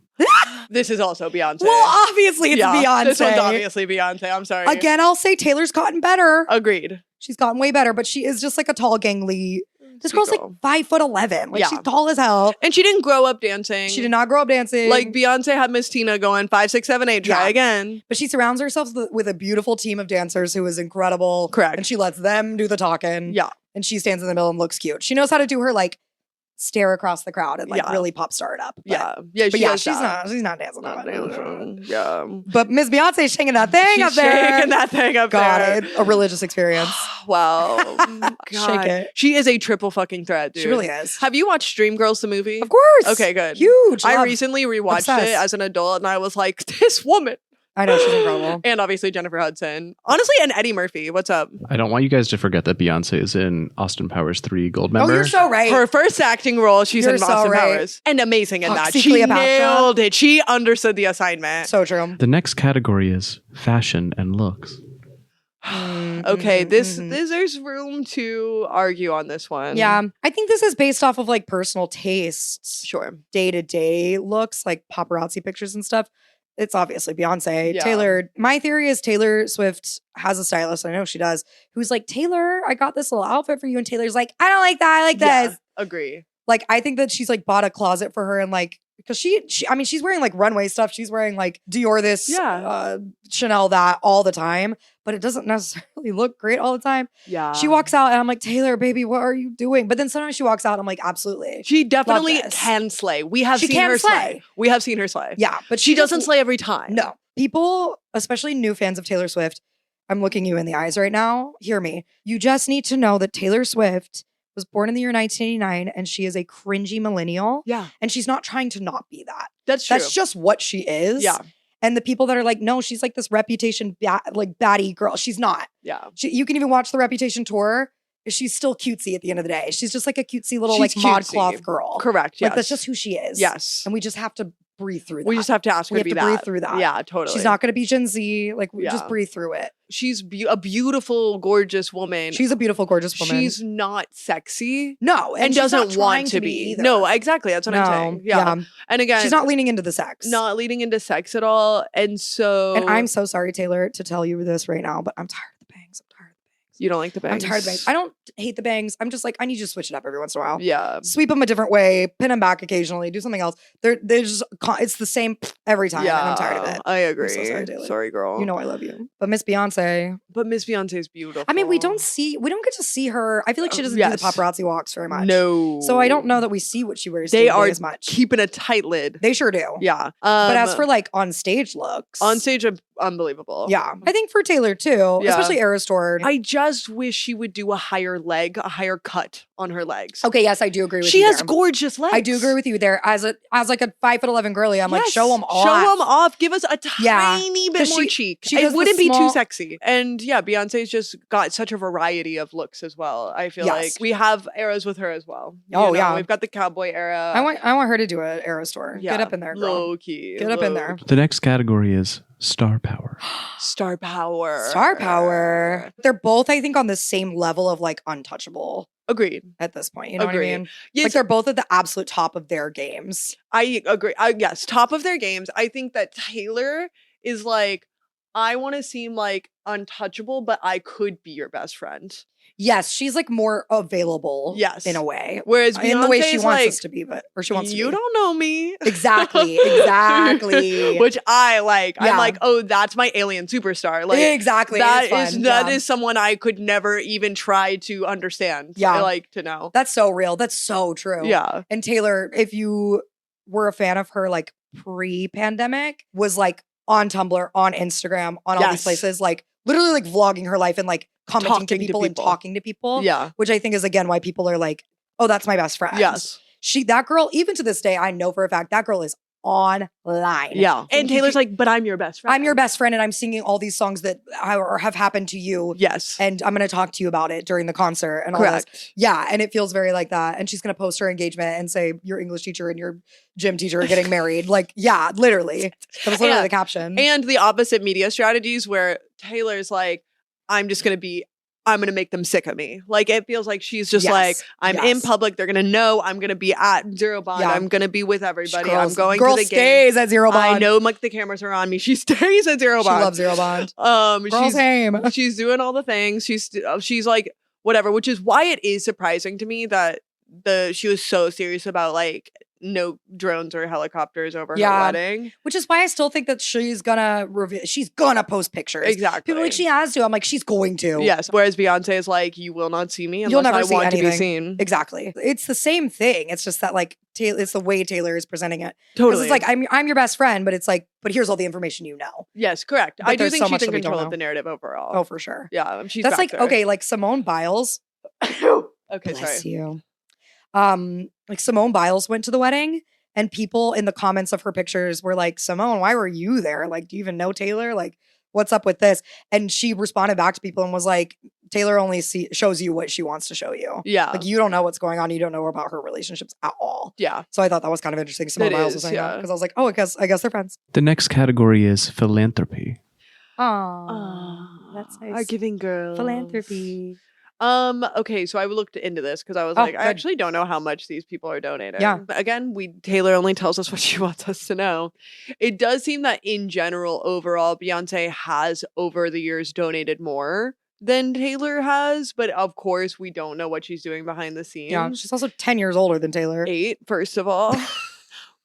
This is also Beyonce. Well, obviously it's Beyonce. This one's obviously Beyonce. I'm sorry. Again, I'll say Taylor's gotten better. Agreed. She's gotten way better, but she is just like a tall, gangly. This girl's like 5'11". Like she's tall as hell. And she didn't grow up dancing. She did not grow up dancing. Like Beyonce had Miss Tina going 5, 6, 7, 8. Try again. But she surrounds herself with a beautiful team of dancers who is incredible. Correct. And she lets them do the talking. Yeah. And she stands in the middle and looks cute. She knows how to do her like stare across the crowd and like really pop star it up. But, she's not dancing. Yeah. But Miss Beyonce's shaking that thing up there. Shaking that thing up there. God, a religious experience. Wow. Shake it. She is a triple fucking threat, dude. She really is. Have you watched Dreamgirls the movie? Of course. Okay, good. Huge. I recently rewatched it as an adult and I was like, this woman. I know, she's incredible. And obviously Jennifer Hudson. Honestly, and Eddie Murphy. What's up? I don't want you guys to forget that Beyonce is in Austin Powers 3 Gold member. Oh, you're so right. Her first acting role, she's in Austin right. Powers. And amazing in that. Foxy She Cleopatra. nailed it. She understood the assignment. So true. The next category is fashion and looks. Okay, there's room to argue on this one. Yeah. I think this is based off of like personal tastes. Sure. Day-to-day looks, like paparazzi pictures and stuff. It's obviously Beyonce. Yeah. Taylor, my theory is Taylor Swift has a stylist, I know she does, who's like, Taylor, I got this little outfit for you. And Taylor's like, I don't like that. I like this. Agree. Like, I think that she's like bought a closet for her and like, because she's wearing like runway stuff. She's wearing like Dior this, Chanel that all the time, but it doesn't necessarily look great all the time. Yeah. She walks out and I'm like, Taylor, baby, what are you doing? But then sometimes she walks out and I'm like, absolutely. She definitely can slay. We have seen her slay. We have seen her slay. Yeah. But she doesn't slay every time. No. People, especially new fans of Taylor Swift, I'm looking you in the eyes right now. Hear me. You just need to know that Taylor Swift was born in the year 1989 and she is a cringy millennial. Yeah. And she's not trying to not be that. That's true. That's just what she is. Yeah. And the people that are like, no, she's like this Reputation like baddie girl. She's not. Yeah. You can even watch the Reputation tour. She's still cutesy at the end of the day. She's just like a cutesy little like cutesy. ModCloth girl. Correct. Like that's just who she is. Yes. And we just have to breathe through that. We just have to ask her to be that. Breathe through that. Yeah, totally. She's not going to be Gen Z. Like, we just breathe through it. She's a beautiful, gorgeous woman. She's a beautiful, gorgeous woman. She's not sexy. No. And doesn't want to be. either. No, exactly. That's what I'm saying. Yeah. And again, she's not leaning into the sex. Not leaning into sex at all. And so. And I'm so sorry, Taylor, to tell you this right now, but I'm tired of the bangs. You don't like the bangs? I'm tired of the bangs. I don't hate the bangs. I'm just like, I need you to switch it up every once in a while. Yeah. Sweep them a different way, pin them back occasionally, do something else. They're just, it's the same every time. Yeah, and I'm tired of it. I agree. I'm so sorry, Taylor. Sorry, girl. You know I love you. But Miss Beyonce. But Miss Beyonce is beautiful. I mean, we don't get to see her. I feel like she doesn't do the paparazzi walks very much. No. So I don't know that we see what she wears. They are as much. keeping a tight lid. They sure do. Yeah. But as for like on stage looks. On stage, unbelievable. Yeah. I think for Taylor too, especially Eras Tour. I just wish she would do a higher cut on her legs. Okay, yes, I do agree with you. She has gorgeous legs. I do agree with you there. As like a 5'11" girly, I'm like, show them off. Show them off. Give us a tiny bit more cheek. It wouldn't be too sexy. And yeah, Beyonce's just got such a variety of looks as well. I feel like we have eras with her as well. Yeah. We've got the cowboy era. I want her to do an Eras Tour. Yeah. Get up in there, girl. Low key. Get up in there. The next category is star power. Star power. Star power. They're both, I think, on the same level of like untouchable. Agreed. At this point, you know what I mean? Yes. Like they're both at the absolute top of their games. I agree. Yes, top of their games. I think that Taylor is like, I want to seem like untouchable, but I could be your best friend. Yes, she's like more available. Yes, in a way. Whereas Beyonce in the way she wants like, us to be, or she wants to be. You don't know me. Exactly. Which I like. Yeah. I'm like, oh, that's my alien superstar. Like exactly. That is someone I could never even try to understand. Yeah. I like to know. That's so real. That's so true. Yeah. And Taylor, if you were a fan of her like pre-pandemic, was like on Tumblr, on Instagram, on all these places, like literally like vlogging her life and like commenting to people and talking to people. Yeah. Which I think is again why people are like, oh, that's my best friend. Yes. That girl, even to this day, I know for a fact that girl is online. Yeah. And Taylor's like, but I'm your best friend. I'm your best friend and I'm singing all these songs that have happened to you. Yes. And I'm going to talk to you about it during the concert and all this. Yeah. And it feels very like that. And she's going to post her engagement and say, your English teacher and your gym teacher are getting married. Like, yeah, literally. That was literally the caption. And the opposite media strategies where Taylor's like, I'm going to make them sick of me. Like, it feels like she's just like, I'm in public. They're going to know I'm going to be at Zero Bond. Yeah. I'm going to be with everybody. I'm going to the game. Girl stays at Zero Bond. I know like the cameras are on me. She stays at Zero Bond. She loves Zero Bond. She's doing all the things. She's like, whatever, which is why it is surprising to me that she was so serious about like no drones or helicopters over her wedding. Which is why I still think that she's gonna post pictures. Exactly. People are like, she has to. I'm like, she's going to. Yes. Whereas Beyonce is like, you will not see me unless I want to be seen. Exactly. It's the same thing. It's just that like it's the way Taylor is presenting it. Totally. It's like I'm your best friend, but it's like, but here's all the information you know. Yes, correct. But I do think she's in control of the narrative overall. Oh, for sure. Yeah. She's That's like there. okay, like Simone Biles. Okay, Bless sorry. You. Like Simone Biles went to the wedding. And people in the comments of her pictures were like, Simone, why were you there? Like, do you even know Taylor? Like, what's up with this? And she responded back to people and was like, Taylor only shows you what she wants to show you. Yeah. Like, you don't know what's going on. You don't know about her relationships at all. Yeah. So I thought that was kind of interesting. Simone Biles was saying that because I was like, oh, I guess they're friends. The next category is philanthropy. Oh, that's nice. Our giving girls. Philanthropy. Okay, so I looked into this because I was like, I actually don't know how much these people are donating. Yeah. But again, Taylor only tells us what she wants us to know. It does seem that in general, overall, Beyonce has over the years donated more than Taylor has, but of course we don't know what she's doing behind the scenes. Yeah, she's also 10 years older than Taylor. 8, first of all.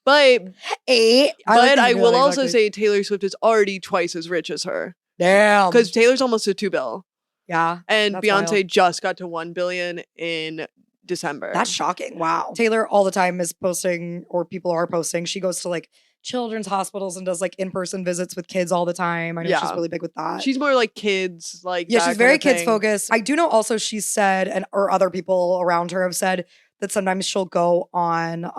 But 8. But I will also say Taylor Swift is already twice as rich as her. Damn. Because Taylor's almost at $2 billion. Yeah. And Beyonce wild. Just got to 1 billion in December. That's shocking. Wow. Taylor all the time is posting, or people are posting. She goes to like children's hospitals and does like in-person visits with kids all the time. I know she's really big with that. She's more like kids, like yeah, she's very kids focused. I do know also she's said, or other people around her have said that sometimes she'll go on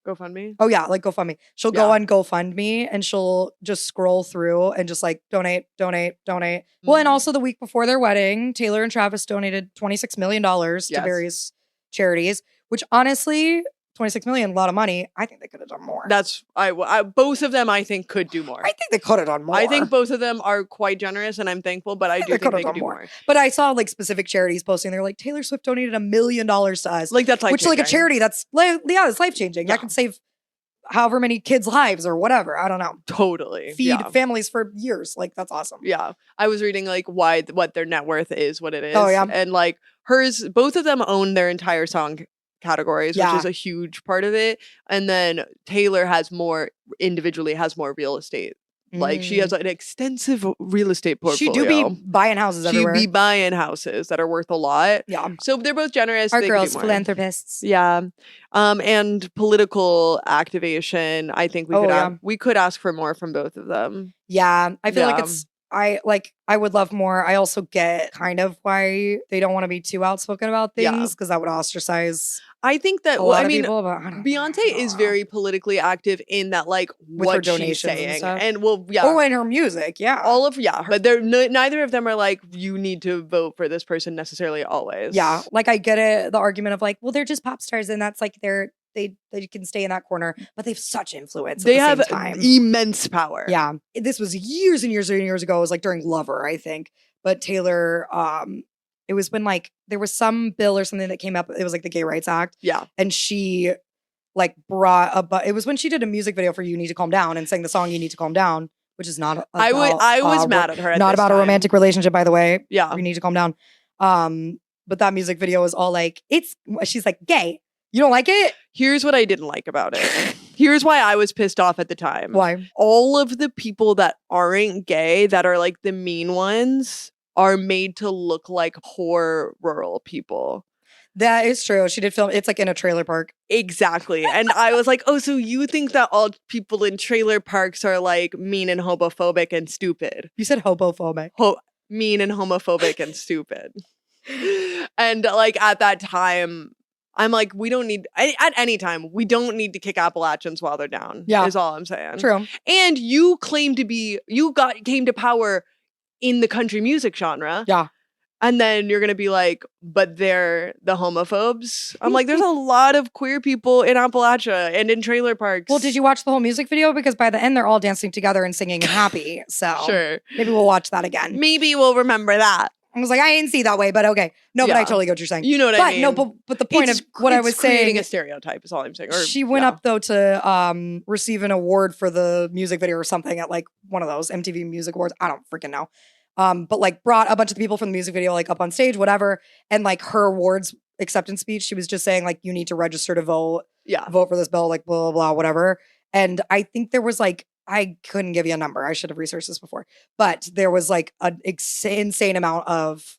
GoFundMe? Oh yeah, like GoFundMe. She'll go on GoFundMe and she'll just scroll through and just like donate. Well, and also the week before their wedding, Taylor and Travis donated $26 million to various charities, which honestly, $26 million, a lot of money. I think they could have done more. That's both of them I think could do more. I think they could have done more. I think both of them are quite generous and I'm thankful, but I do think they could do more. But I saw like specific charities posting, they're like, Taylor Swift donated $1 million to us. Like that's which like a charity that's it's life-changing. Yeah. That can save however many kids' lives or whatever. I don't know. Totally. Feed families for years. Like that's awesome. Yeah. I was reading like what their net worth is, what it is. Oh, yeah. And like both of them own their entire song categories, which is a huge part of it. And then Taylor has more real estate. Like she has an extensive real estate portfolio. She do be buying houses everywhere. She be buying houses that are worth a lot. Yeah. So they're both generous. Our girls, philanthropists. Yeah. And political activation. I think we could ask for more from both of them. Yeah. I feel like I would love more. I also get kind of why they don't want to be too outspoken about things because that would ostracise. I think that people, but Beyonce is very politically active in that, like with what her donations she's saying, and in her music, but they're neither of them are like you need to vote for this person necessarily always. Yeah, like I get it, the argument of like, well, they're just pop stars, and that's like they can stay in that corner, but they have such influence. They have immense power. Yeah, this was years and years and years ago. It was like during Lover, I think, but Taylor. It was when like there was some bill or something that came up. It was like the Gay Rights Act. Yeah. And she like it was when she did a music video for You Need to Calm Down and sang the song You Need to Calm Down, which is not I was mad at her. Not about a romantic relationship, by the way. Yeah. You Need to Calm Down. But that music video was all like, she's like, gay. You don't like it? Here's what I didn't like about it. Here's why I was pissed off at the time. Why? All of the people that aren't gay, that are like the mean ones, are made to look like poor rural people. That is true. She did film. It's like in a trailer park. Exactly. And I was like, oh, so you think that all people in trailer parks are like mean and homophobic and stupid? You said homophobic. Mean and homophobic and stupid. And like at that time, I'm like, we don't need, at any time, we don't need to kick Appalachians while they're down. Yeah. Is all I'm saying. True. And you came to power in the country music genre. Yeah. And then you're going to be like, but they're the homophobes. I'm like, there's a lot of queer people in Appalachia and in trailer parks. Well, did you watch the whole music video? Because by the end, they're all dancing together and singing and happy. So sure. Maybe we'll watch that again. Maybe we'll remember that. I was like, I didn't see that way, but okay. No, but I totally get what you're saying. You know what I mean? No, but the point of what I was saying. Creating a stereotype is all I'm saying. She went up though to receive an award for the music video or something at like one of those MTV Music Awards. I don't freaking know. But like brought a bunch of the people from the music video like up on stage, whatever. And like her awards acceptance speech, she was just saying like, you need to register to vote. Yeah. Vote for this bill, like blah, blah, blah, whatever. And I think there was like, I couldn't give you a number. I should have researched this before. But there was like an insane amount of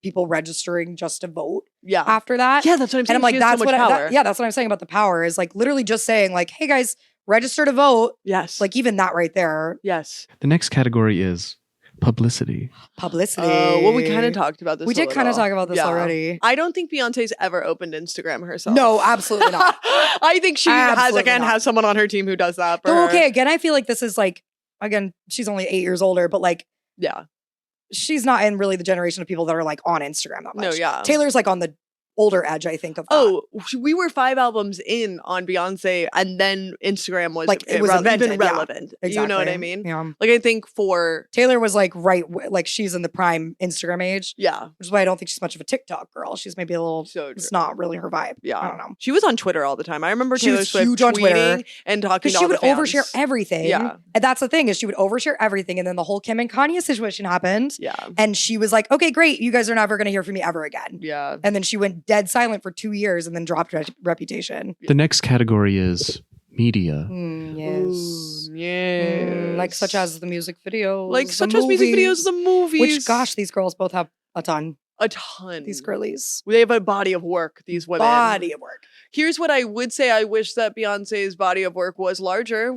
people registering just to vote. Yeah. After that. Yeah, that's what I'm saying. And I'm like, that's what that's what I'm saying about the power is like literally just saying like, hey guys, register to vote. Yes. Like even that right there. Yes. The next category is publicity. Well, we kind of talked about this. We did kind of talk about this already. I don't think Beyonce's ever opened Instagram herself. No, absolutely not. I think she has someone on her team who does that. Okay, again, I feel like this is like, again, she's only 8 years older, but like, yeah, she's not in really the generation of people that are like on Instagram that much. No, yeah. Taylor's like on the older edge, I think, of that. Oh, we were 5 albums in on Beyonce, and then Instagram was like it was invented, relevant. Yeah, exactly. You know what I mean? Yeah. Like I think for Taylor was like like she's in the prime Instagram age. Yeah, which is why I don't think she's much of a TikTok girl. She's maybe a little. It's not really her vibe. Yeah, I don't know. She was on Twitter all the time. I remember Taylor Swift huge on Twitter and talking. She would overshare everything. Yeah, and that's the thing is she would overshare everything, and then the whole Kim and Kanye situation happened. Yeah, and she was like, "Okay, great, you guys are never going to hear from me ever again." Yeah, and then she went dead silent for 2 years and then dropped Reputation. The next category is media. Yes. Like such as the music videos. Like such as music videos, the movies. Which, gosh, these girls both have a ton. These girlies. They have a body of work, these women. Body of work. Here's what I would say. I wish that Beyonce's body of work was larger.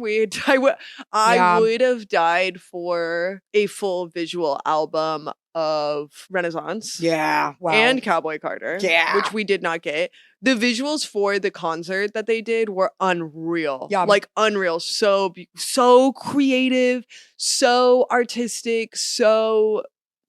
I would have died for a full visual album of Renaissance. Yeah. Wow. And Cowboy Carter. Yeah. Which we did not get. The visuals for the concert that they did were unreal. Yeah. Like unreal. So creative, so artistic, so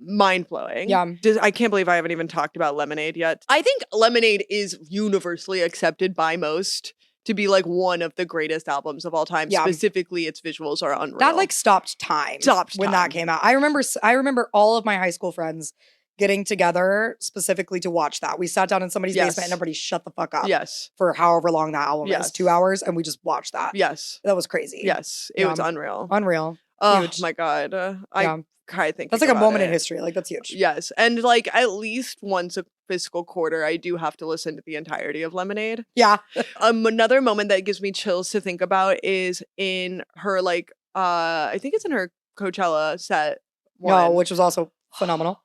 mind-blowing. Yeah. I can't believe I haven't even talked about Lemonade yet. I think Lemonade is universally accepted by most to be like one of the greatest albums of all time. Yeah. Specifically, its visuals are unreal. That like stopped time. When that came out. I remember all of my high school friends getting together specifically to watch that. We sat down in somebody's basement and everybody shut the fuck up. Yes. For however long that album is, 2 hours, and we just watched that. Yes. That was crazy. Yes. It was unreal. Unreal. Oh Huge. my God. I think that's like a moment in history. Like, that's huge. Yes. And like at least once a fiscal quarter, I do have to listen to the entirety of Lemonade. Yeah. Another moment that gives me chills to think about is in her like I think it's in her Coachella set. No, which was also phenomenal.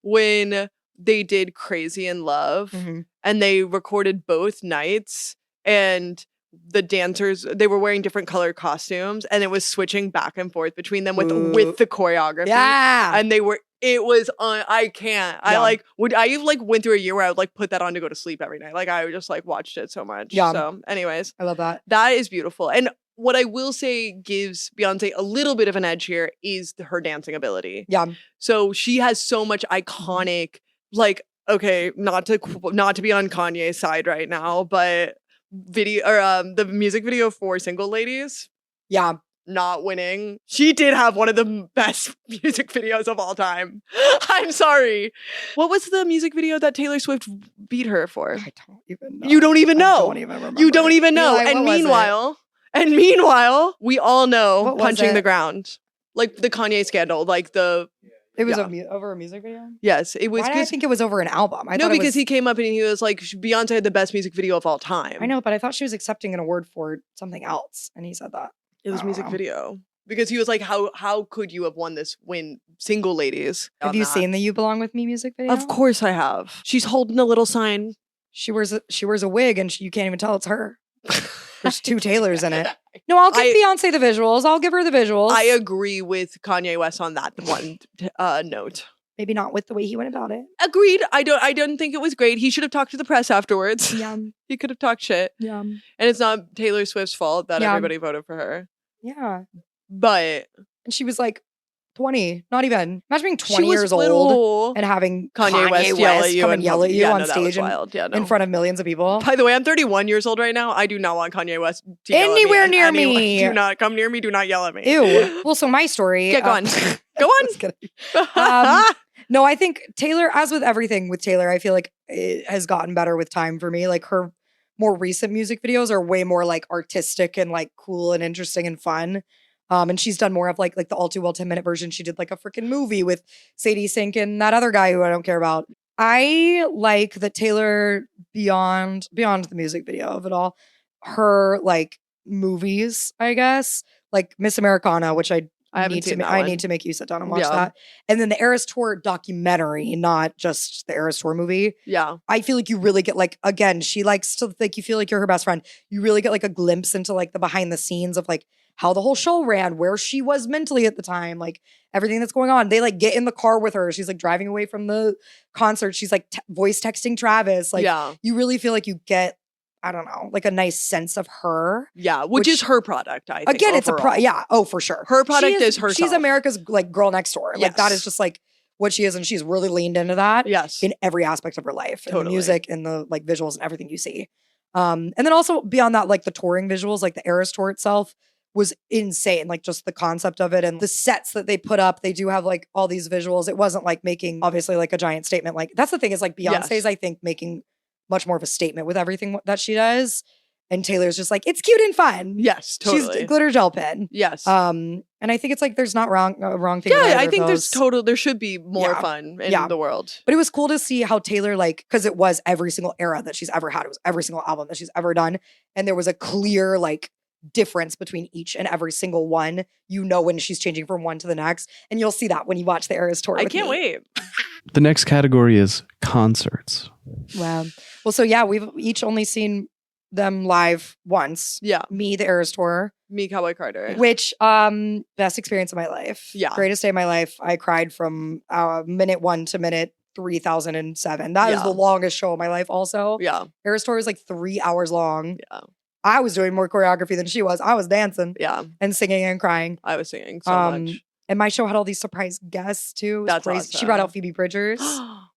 When they did Crazy in Love and they recorded both nights, and the dancers, they were wearing different colored costumes, and it was switching back and forth between them with the choreography. Yeah. And it was I can't. Yeah. I went through a year where I would like put that on to go to sleep every night. Like I just like watched it so much. Yeah. So anyways. I love that. That is beautiful. And what I will say gives Beyonce a little bit of an edge here is her dancing ability. Yeah. So she has so much iconic, like, okay, not to be on Kanye's side right now, but the music video for Single Ladies. Yeah. Not winning. She did have one of the best music videos of all time. I'm sorry. What was the music video that Taylor Swift beat her for? I don't even know. You don't even know. I don't even remember. You don't even know. Eli, and meanwhile, we all know Punching the Ground. Like the Kanye scandal. Like the... It was over a music video? Yes, it was. Why did I think it was over an album? Because he came up and he was like, Beyonce had the best music video of all time. I know, but I thought she was accepting an award for something else, and he said that. It was music video. Because he was like, how could you have won this when Single Ladies? Have you seen the You Belong With Me music video? Of course I have. She's holding a little sign. She wears a wig, and you can't even tell it's her. There's two Taylors in it. No, I'll give Beyonce the visuals. I'll give her the visuals. I agree with Kanye West on that one note. Maybe not with the way he went about it. Agreed. I don't think it was great. He should have talked to the press afterwards. Yeah. He could have talked shit. Yeah. And it's not Taylor Swift's fault that everybody voted for her. Yeah. But. And she was like 20. Not even. Imagine being 20 years old and having Kanye West yell at you on stage in front of millions of people. By the way, I'm 31 years old right now. I do not want Kanye West to yell anywhere at me near me. Do not come near me. Do not yell at me. Ew. Well, so my story. Get going. Go on. No, I think Taylor, as with everything with Taylor, I feel like it has gotten better with time for me. Like her more recent music videos are way more like artistic and like cool and interesting and fun. And she's done more of like the All Too Well 10-minute version. She did like a freaking movie with Sadie Sink and that other guy who I don't care about. I like that Taylor, beyond the music video of it all, her like movies, I guess, like Miss Americana, which I need to make you sit down and watch that. And then the Eras Tour documentary, not just the Eras Tour movie. Yeah. I feel like you really get like, again, she likes to like, you feel like you're her best friend. You really get like a glimpse into like the behind the scenes of like how the whole show ran, where she was mentally at the time, like everything that's going on. They like get in the car with her. She's like driving away from the concert. She's like voice texting Travis. Like you really feel like you get, I don't know, like a nice sense of her. Yeah, which is her product, I think. Again, it's for sure. Her product is herself. She's America's like girl next door. Like that is just like what she is, and she's really leaned into that. Yes. In every aspect of her life. Totally. In the music, in the like visuals and everything you see. And then also beyond that, like the touring visuals, like the Eras Tour itself was insane. Like just the concept of it and the sets that they put up. They do have like all these visuals. It wasn't like making obviously like a giant statement. Like that's the thing is like Beyonce's, I think, making much more of a statement with everything that she does. And Taylor's just like, it's cute and fun. Yes, totally. She's a glitter gel pen. Yes. And I think it's like there's not a wrong thing. Yeah, I think there should be more fun in the world. But it was cool to see how Taylor, like, because it was every single era that she's ever had. It was every single album that she's ever done. And there was a clear like difference between each and every single one. You know when she's changing from one to the next. And you'll see that when you watch the Eras Tour. I can't wait. The next category is concerts. Wow. Well, so yeah, we've each only seen them live once. Yeah. Me, the Eras Tour. Me, Cowboy Carter. Which, best experience of my life. Yeah. Greatest day of my life. I cried from minute 1 to minute 3007. That is the longest show of my life also. Yeah. Eras Tour is like 3 hours long. Yeah. I was doing more choreography than she was. I was dancing. Yeah. And singing and crying. I was singing so much. And my show had all these surprise guests too. That's crazy. Awesome. She brought out Phoebe Bridgers.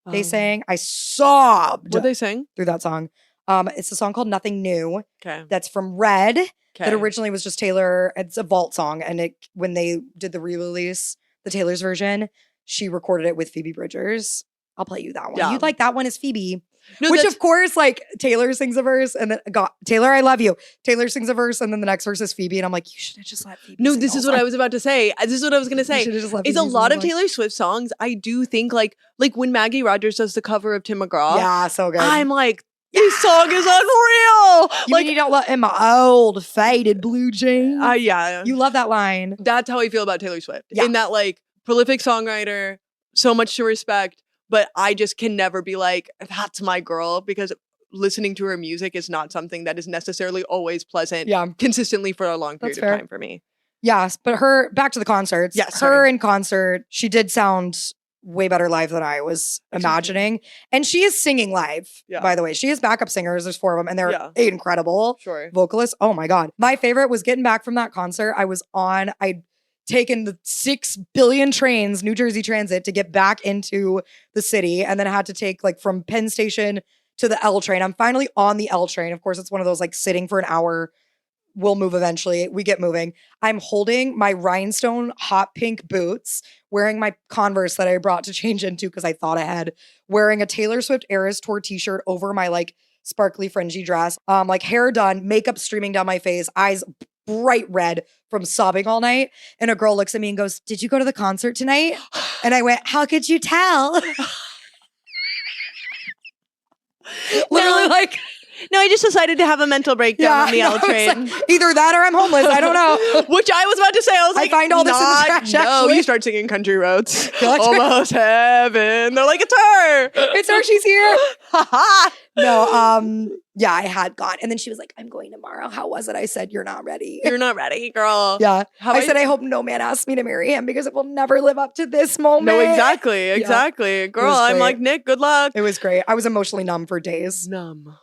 They sang. I sobbed. What they sang? Through that song. It's a song called Nothing New. Okay. That's from Red. Okay. That originally was just Taylor. It's a vault song. And when they did the re-release, the Taylor's version, she recorded it with Phoebe Bridgers. I'll play you that one. Yeah. You'd like that one as Phoebe. No, Which, of course, like, Taylor sings a verse and then, Taylor, I love you. Taylor sings a verse and then the next verse is Phoebe. And I'm like, you should have just let Phoebe No, sing this is what I was about to say. This is what I was going to say. It's a lot of Taylor Swift songs. I do think, like when Maggie Rogers does the cover of Tim McGraw. Yeah, so good. I'm like, this song is unreal. You mean you don't love in my old faded blue jeans? Yeah. You love that line. That's how I feel about Taylor Swift. Yeah. In that, like, prolific songwriter, so much to respect, but I just can never be like, that's my girl, because listening to her music is not something that is necessarily always pleasant consistently for a long period of time for me. Yes, but back to the concerts. Yes, her in concert, she did sound way better live than I was imagining. And she is singing live, by the way. She has backup singers. There's 4 of them, and they're incredible vocalists. Oh my God. My favorite was getting back from that concert. I'd taken the 6 billion trains, New Jersey Transit, to get back into the city. And then I had to take, like, from Penn Station to the L train. I'm finally on the L train. Of course, it's one of those, like, sitting for an hour. We'll move eventually. We get moving. I'm holding my rhinestone hot pink boots, wearing my Converse that I brought to change into because I thought ahead, wearing a Taylor Swift Eras Tour t-shirt over my, like, sparkly fringy dress, like, hair done, makeup streaming down my face, eyes bright red from sobbing all night. And a girl looks at me and goes, "Did you go to the concert tonight?" And I went, "How could you tell?" Literally, like... No, I just decided to have a mental breakdown on the L train. Like, either that or I'm homeless. I don't know. Which I was about to say. I was like, I find all this in the trash, actually. You start singing Country Roads. Almost heaven. They're like, it's her. It's her. She's here. No, yeah, I had gone. And then she was like, "I'm going tomorrow. How was it?" I said, "You're not ready." You're not ready, girl. Yeah. I said, "I hope no man asks me to marry him because it will never live up to this moment." No, exactly. Yeah. Girl, I'm like, Nick, good luck. It was great. I was emotionally numb for days. Numb.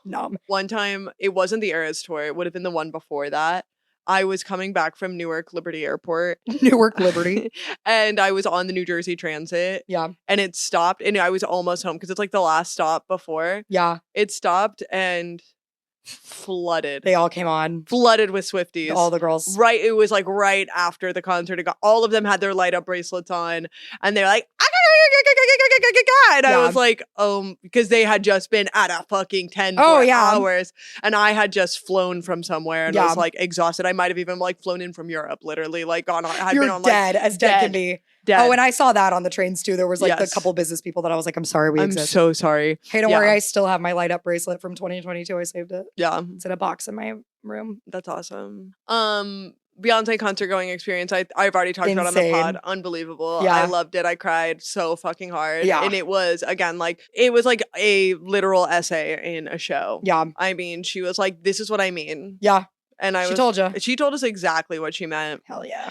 One time, it wasn't the Eras tour. It would have been the one before that. I was coming back from Newark Liberty Airport. Newark Liberty. And I was on the New Jersey Transit. Yeah. And it stopped. And I was almost home because it's like the last stop before. Yeah. It stopped and flooded. They all came on. Flooded with Swifties. All the girls. Right. It was like right after the concert. All of them had their light up bracelets on. And they're like, and I was like, because they had just been at a fucking 10 hours. And I had just flown from somewhere and I was like exhausted. I might have even like flown in from Europe, literally. Like been on dead, like, as dead can be. Dead. Oh, and I saw that on the trains too. There was like a couple business people that I was like, "I'm sorry, we exist." I'm so sorry. Hey, don't worry. I still have my light up bracelet from 2022. I saved it. Yeah. It's in a box in my room. That's awesome. Beyonce concert going experience. I've already talked about on the pod. Unbelievable. Yeah. I loved it. I cried so fucking hard. Yeah. And it was, again, like, it was like a literal essay in a show. Yeah. I mean, she was like, "This is what I mean." Yeah. And she told you. She told us exactly what she meant. Hell yeah.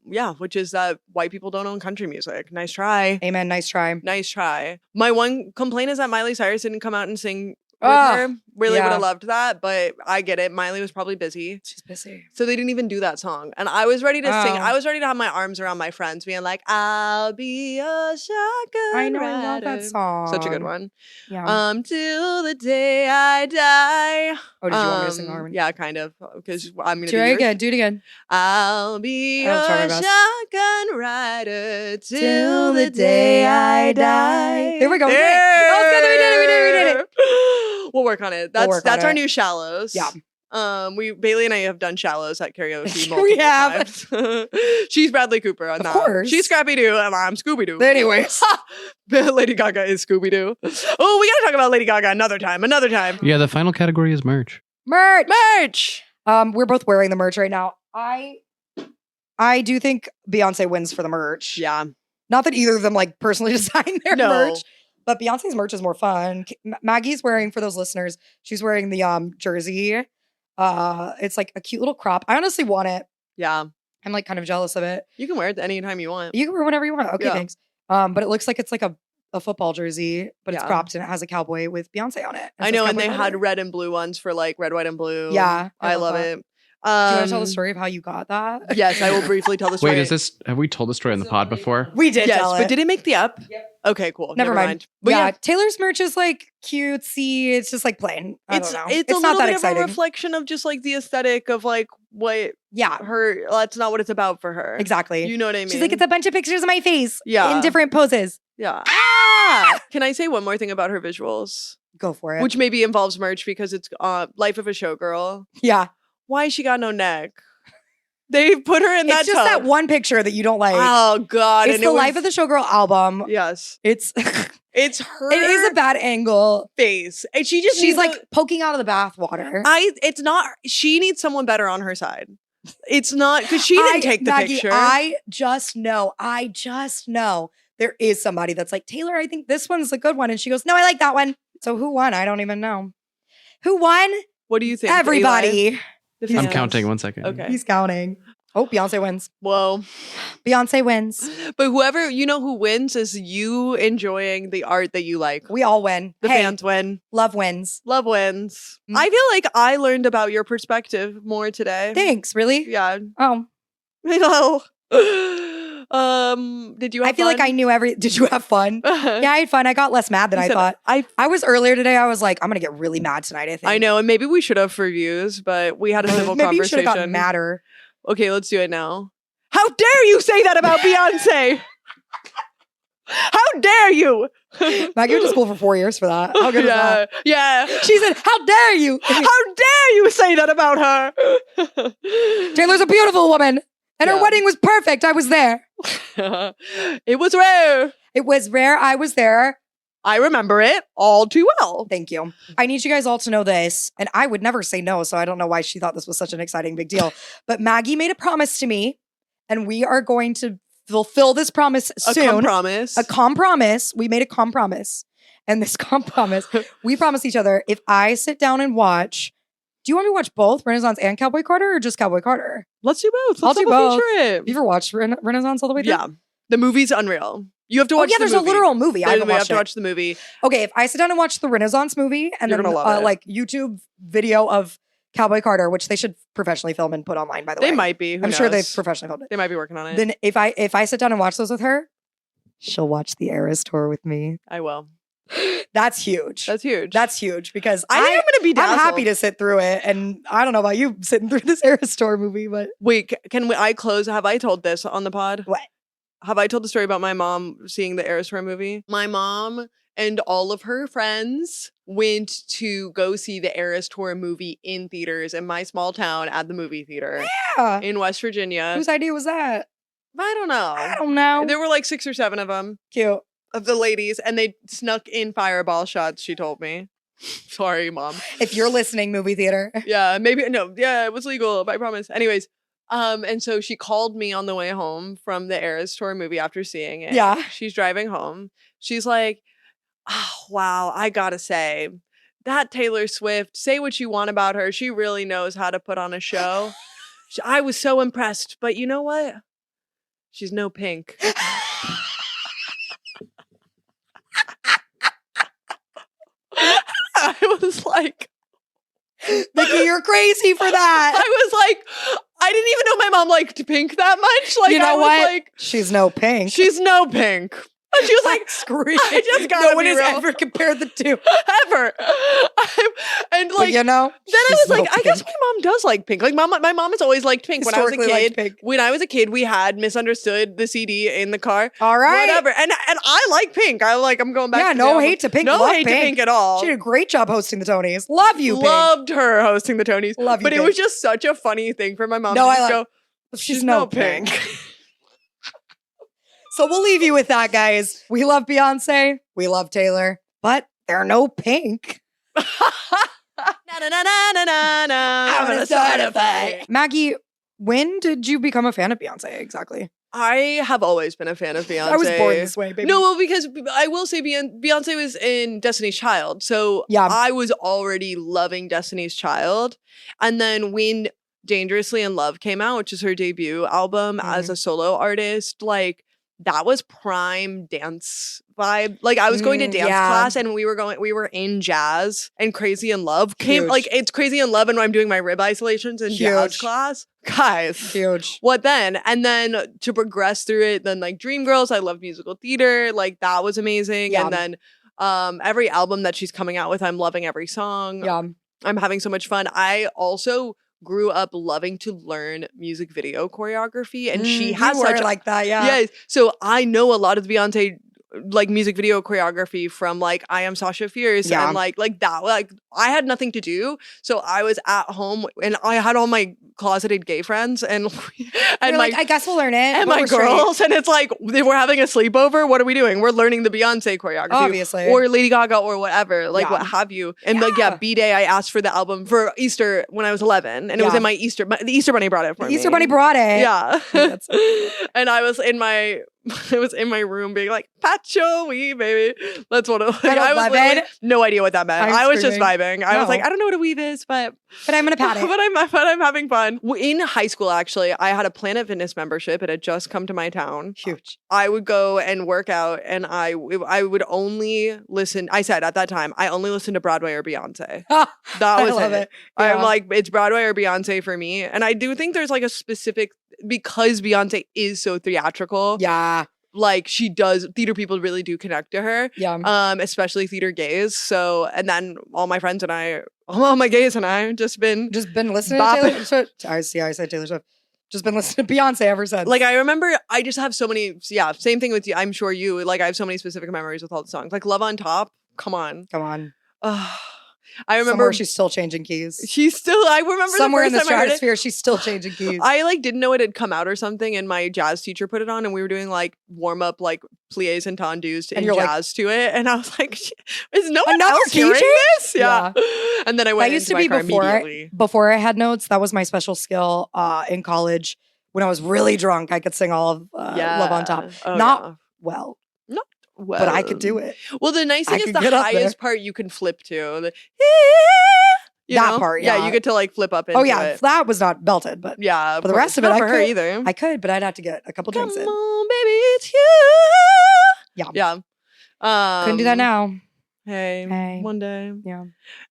Yeah, which is that white people don't own country music. Nice try. Amen. Nice try. Nice try. My one complaint is that Miley Cyrus didn't come out and sing with her. Really would have loved that, but I get it. Miley was probably busy. She's busy. So they didn't even do that song. And I was ready to sing. I was ready to have my arms around my friends being like, "I'll be a shotgun I know, rider." I love that song. Such a good one. Yeah. Till the day I die. Oh, did you want me to sing the harmony? Yeah, kind of. Because I'm going to do it again. Do it again. I'll be a shotgun rider till the day I die. There we go. There. That was good. We did it. We'll work on it. That's our new Shallows. Yeah. Bailey and I have done Shallows at karaoke multiple we have. times. She's Bradley Cooper on that. Of course. She's Scrappy Doo and I'm Scooby Doo. Anyways. Lady Gaga is Scooby Doo. Oh, we gotta talk about Lady Gaga another time. Yeah, the final category is merch. Merch. We're both wearing the merch right now. I do think Beyonce wins for the merch. Yeah. Not that either of them like personally designed their merch. But Beyonce's merch is more fun. Maggie's wearing, for those listeners, she's wearing the jersey. It's like a cute little crop. I honestly want it. Yeah. I'm like kind of jealous of it. You can wear it anytime you want. You can wear whatever you want. Okay, thanks. But it looks like it's like a football jersey, but it's cropped and it has a cowboy with Beyonce on it. I know, and they had red and blue ones for like red, white, and blue. Yeah. I love it. Do you want to tell the story of how you got that? Yes, I will briefly tell the story. Wait, have we told the story on the pod before? We did tell it. But did it make the up? Yep. Okay, cool. Never mind. But yeah, Taylor's merch is like cutesy. It's just like plain. It's don't know. It's a not little that bit exciting. of a reflection of just like the aesthetic of like what that's not what it's about for her. Exactly. You know what I mean? She's like, it's a bunch of pictures of my face. Yeah. In different poses. Yeah. Ah! Can I say one more thing about her visuals? Go for it. Which maybe involves merch because it's Life of a Showgirl. Yeah. Why she got no neck? They put her in that It's just tub. that one picture that you don't like. Oh God! It's the Life of the Showgirl album. Yes, it's her. It is a bad angle face, and she's like poking out of the bathwater. It's not. She needs someone better on her side. It's not because she didn't take the Maggie, picture. I just know there is somebody that's like, Taylor, I think this one's a good one, and she goes, no, I like that one. So who won? I don't even know. Who won? What do you think? Everybody. I'm counting 1 second. Okay. He's counting. Oh, Beyonce wins. Whoa. Beyonce wins. But who wins is you enjoying the art that you like. We all win. The fans win. Love wins. Love wins. Mm. I feel like I learned about your perspective more today. Thanks. Really? Yeah. Oh. No. Did you have I feel fun? like I knew Did you have fun? Yeah, I had fun. I got less mad than I thought. I was earlier today. I was like, I'm going to get really mad tonight, I think. I know. And maybe we should have for views, but we had a civil maybe conversation. Maybe you should have gotten madder. Okay, let's do it now. How dare you say that about Beyonce? How dare you? Maggie went to school for 4 years for that. How good was that? Yeah. She said, how dare you? How dare you say that about her? Taylor's a beautiful woman. And her wedding was perfect. I was there. It was rare. It was rare. I was there. I remember it all too well. Thank you. I need you guys all to know this. And I would never say no, so I don't know why she thought this was such an exciting big deal. But Maggie made a promise to me, and we are going to fulfill this promise soon. A compromise. A compromise. We made a compromise. And this compromise, we promised each other, if I sit down and watch, do you want me to watch both Renaissance and Cowboy Carter or just Cowboy Carter? Let's do both. I'll do both. Feature it. Have you ever watched Renaissance all the way through? Yeah. The movie's unreal. You have to watch the movie. There's a literal movie. I haven't watched it. have to watch the movie. Okay, if I sit down and watch the Renaissance movie and You're then like YouTube video of Cowboy Carter, which they should professionally film and put online, by the way. They might be. I'm sure they've professionally filmed it. They might be working on it. Then if I sit down and watch those with her, she'll watch the Eras tour with me. I will. That's huge. That's huge. That's huge because I think I'm gonna be dazzled. I'm happy to sit through it, and I don't know about you sitting through this Eras tour movie, but wait, I close? Have I told this on the pod? What? Have I told the story about my mom seeing the Eras tour movie? My mom and all of her friends went to go see the Eras tour movie in theaters in my small town at the movie theater in West Virginia. Whose idea was that? I don't know. I don't know. There were like 6 or 7 of them. Cute. Of the ladies, and they snuck in fireball shots, she told me. Sorry, Mom. If you're listening, movie theater. Yeah, maybe, no, yeah, it was legal, I promise. Anyways, and so she called me on the way home from the Eras tour movie after seeing it. Yeah. She's driving home. She's like, oh, wow, I gotta say, that Taylor Swift, say what you want about her, she really knows how to put on a show. I was so impressed, but you know what? She's no Pink. I was like, Vicky, you're crazy for that. I was like, I didn't even know my mom liked Pink that much. Like, you know what? Like, she's no Pink. She's no Pink. And she was like, screaming. I just gotta no one be has real. ever compared the two. Ever. And like, but you know, then I was like, no I guess Pink. my mom does like Pink. Like, my mom has always liked Pink. When I was a Historically kid, we had Misunderstood the CD in the car. All right. Whatever. And I like Pink. I'm going back. Yeah, to no hate to Pink. No Love hate to Pink at all. She did a great job hosting the Tonys. Love you, Pink. Loved her hosting the Tonys. Love you, But Pink. it was just such a funny thing for my mom No, to I just love- go, She's no Pink. So we'll leave you with that, guys. We love Beyonce. We love Taylor. But they're no Pink. I'm gonna start a fight. Maggie, when did you become a fan of Beyonce exactly? I have always been a fan of Beyonce. I was born this way, baby. No, well, because I will say Beyonce was in Destiny's Child. So Yeah. I was already loving Destiny's Child. And then when Dangerously in Love came out, which is her debut album as a solo artist, like that was prime dance vibe. Like I was going to dance class and we were in jazz, and Crazy in Love came. Like it's Crazy in Love, and I'm doing my rib isolations in jazz class. Guys, huge. What then? And then to progress through it, then like Dreamgirls, I love musical theater. Like that was amazing. And then every album that she's coming out with, I'm loving every song. Yeah. I'm having so much fun. I also grew up loving to learn music video choreography, and she has such like that, Yes. So I know a lot of the Beyonce like music video choreography from like I Am Sasha Fierce and like that. Like I had nothing to do, so I was at home and I had all my closeted gay friends and like, I guess we'll learn it. And my girls, and it's like we're having a sleepover. What are we doing? We're learning the Beyonce choreography, obviously, or Lady Gaga, or whatever, like what have you. And like B-Day, I asked for the album for Easter when I was 11, and it was in my Easter. The Easter Bunny brought it for me. Easter Bunny brought it. Yeah, and I was in my room being like, Pacho, wee baby. That's what it was. I was literally no idea what that meant. I was just vibing. I was like, I don't know what a weave is, but I'm gonna pat it. but I'm having fun. In high school, actually, I had a Planet Fitness membership. It had just come to my town. Huge. I would go and work out, and I would only listen. I said at that time, I only listened to Broadway or Beyonce. That was it. I'm like, it's Broadway or Beyonce for me. And I do think there's like a specific, because Beyonce is so theatrical. Yeah. Like she does, theater people really do connect to her. Yeah. Especially theater gays. So, and then all my friends and I, all my gays and I just been listening to Taylor Swift. I said Taylor Swift. Just been listening to Beyonce ever since. Like I remember, I just have so many, same thing with you. I'm sure you, like I have so many specific memories with all the songs. Like Love on Top, come on. I remember somewhere she's still changing keys. I remember somewhere the first in the time stratosphere, she's still changing keys. I like didn't know it had come out or something, and my jazz teacher put it on, and we were doing like warm up like plies and tendus in jazz to it, and I was like, "Is no one else hearing this?" Yeah. And then I went. That used to be before I had notes. That was my special skill in college. When I was really drunk, I could sing all of Love on Top. Well. Well, but I could do it. Well, the nice thing is the highest part you can flip to. Part, yeah. You get to like flip up into it. That was not belted, but yeah. For the rest of it, I could. Either. I could, but I'd have to get a couple drinks in. Come on, baby, it's you. Yeah. Couldn't do that now. Hey, one day. Yeah.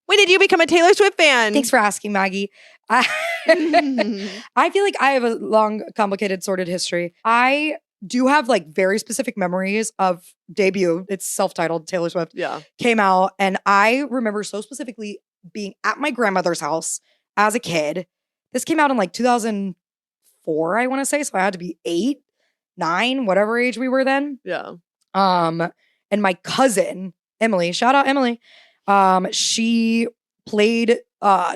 When did you become a Taylor Swift fan? Thanks for asking, Maggie. I feel like I have a long, complicated, sordid history. I do have like very specific memories of debut. It's self-titled, Taylor Swift. Yeah. Came out, and I remember so specifically being at my grandmother's house as a kid. This came out in like 2004, I want to say. So I had to be 8, 9, whatever age we were then. Yeah. And my cousin, Emily, shout out Emily, she played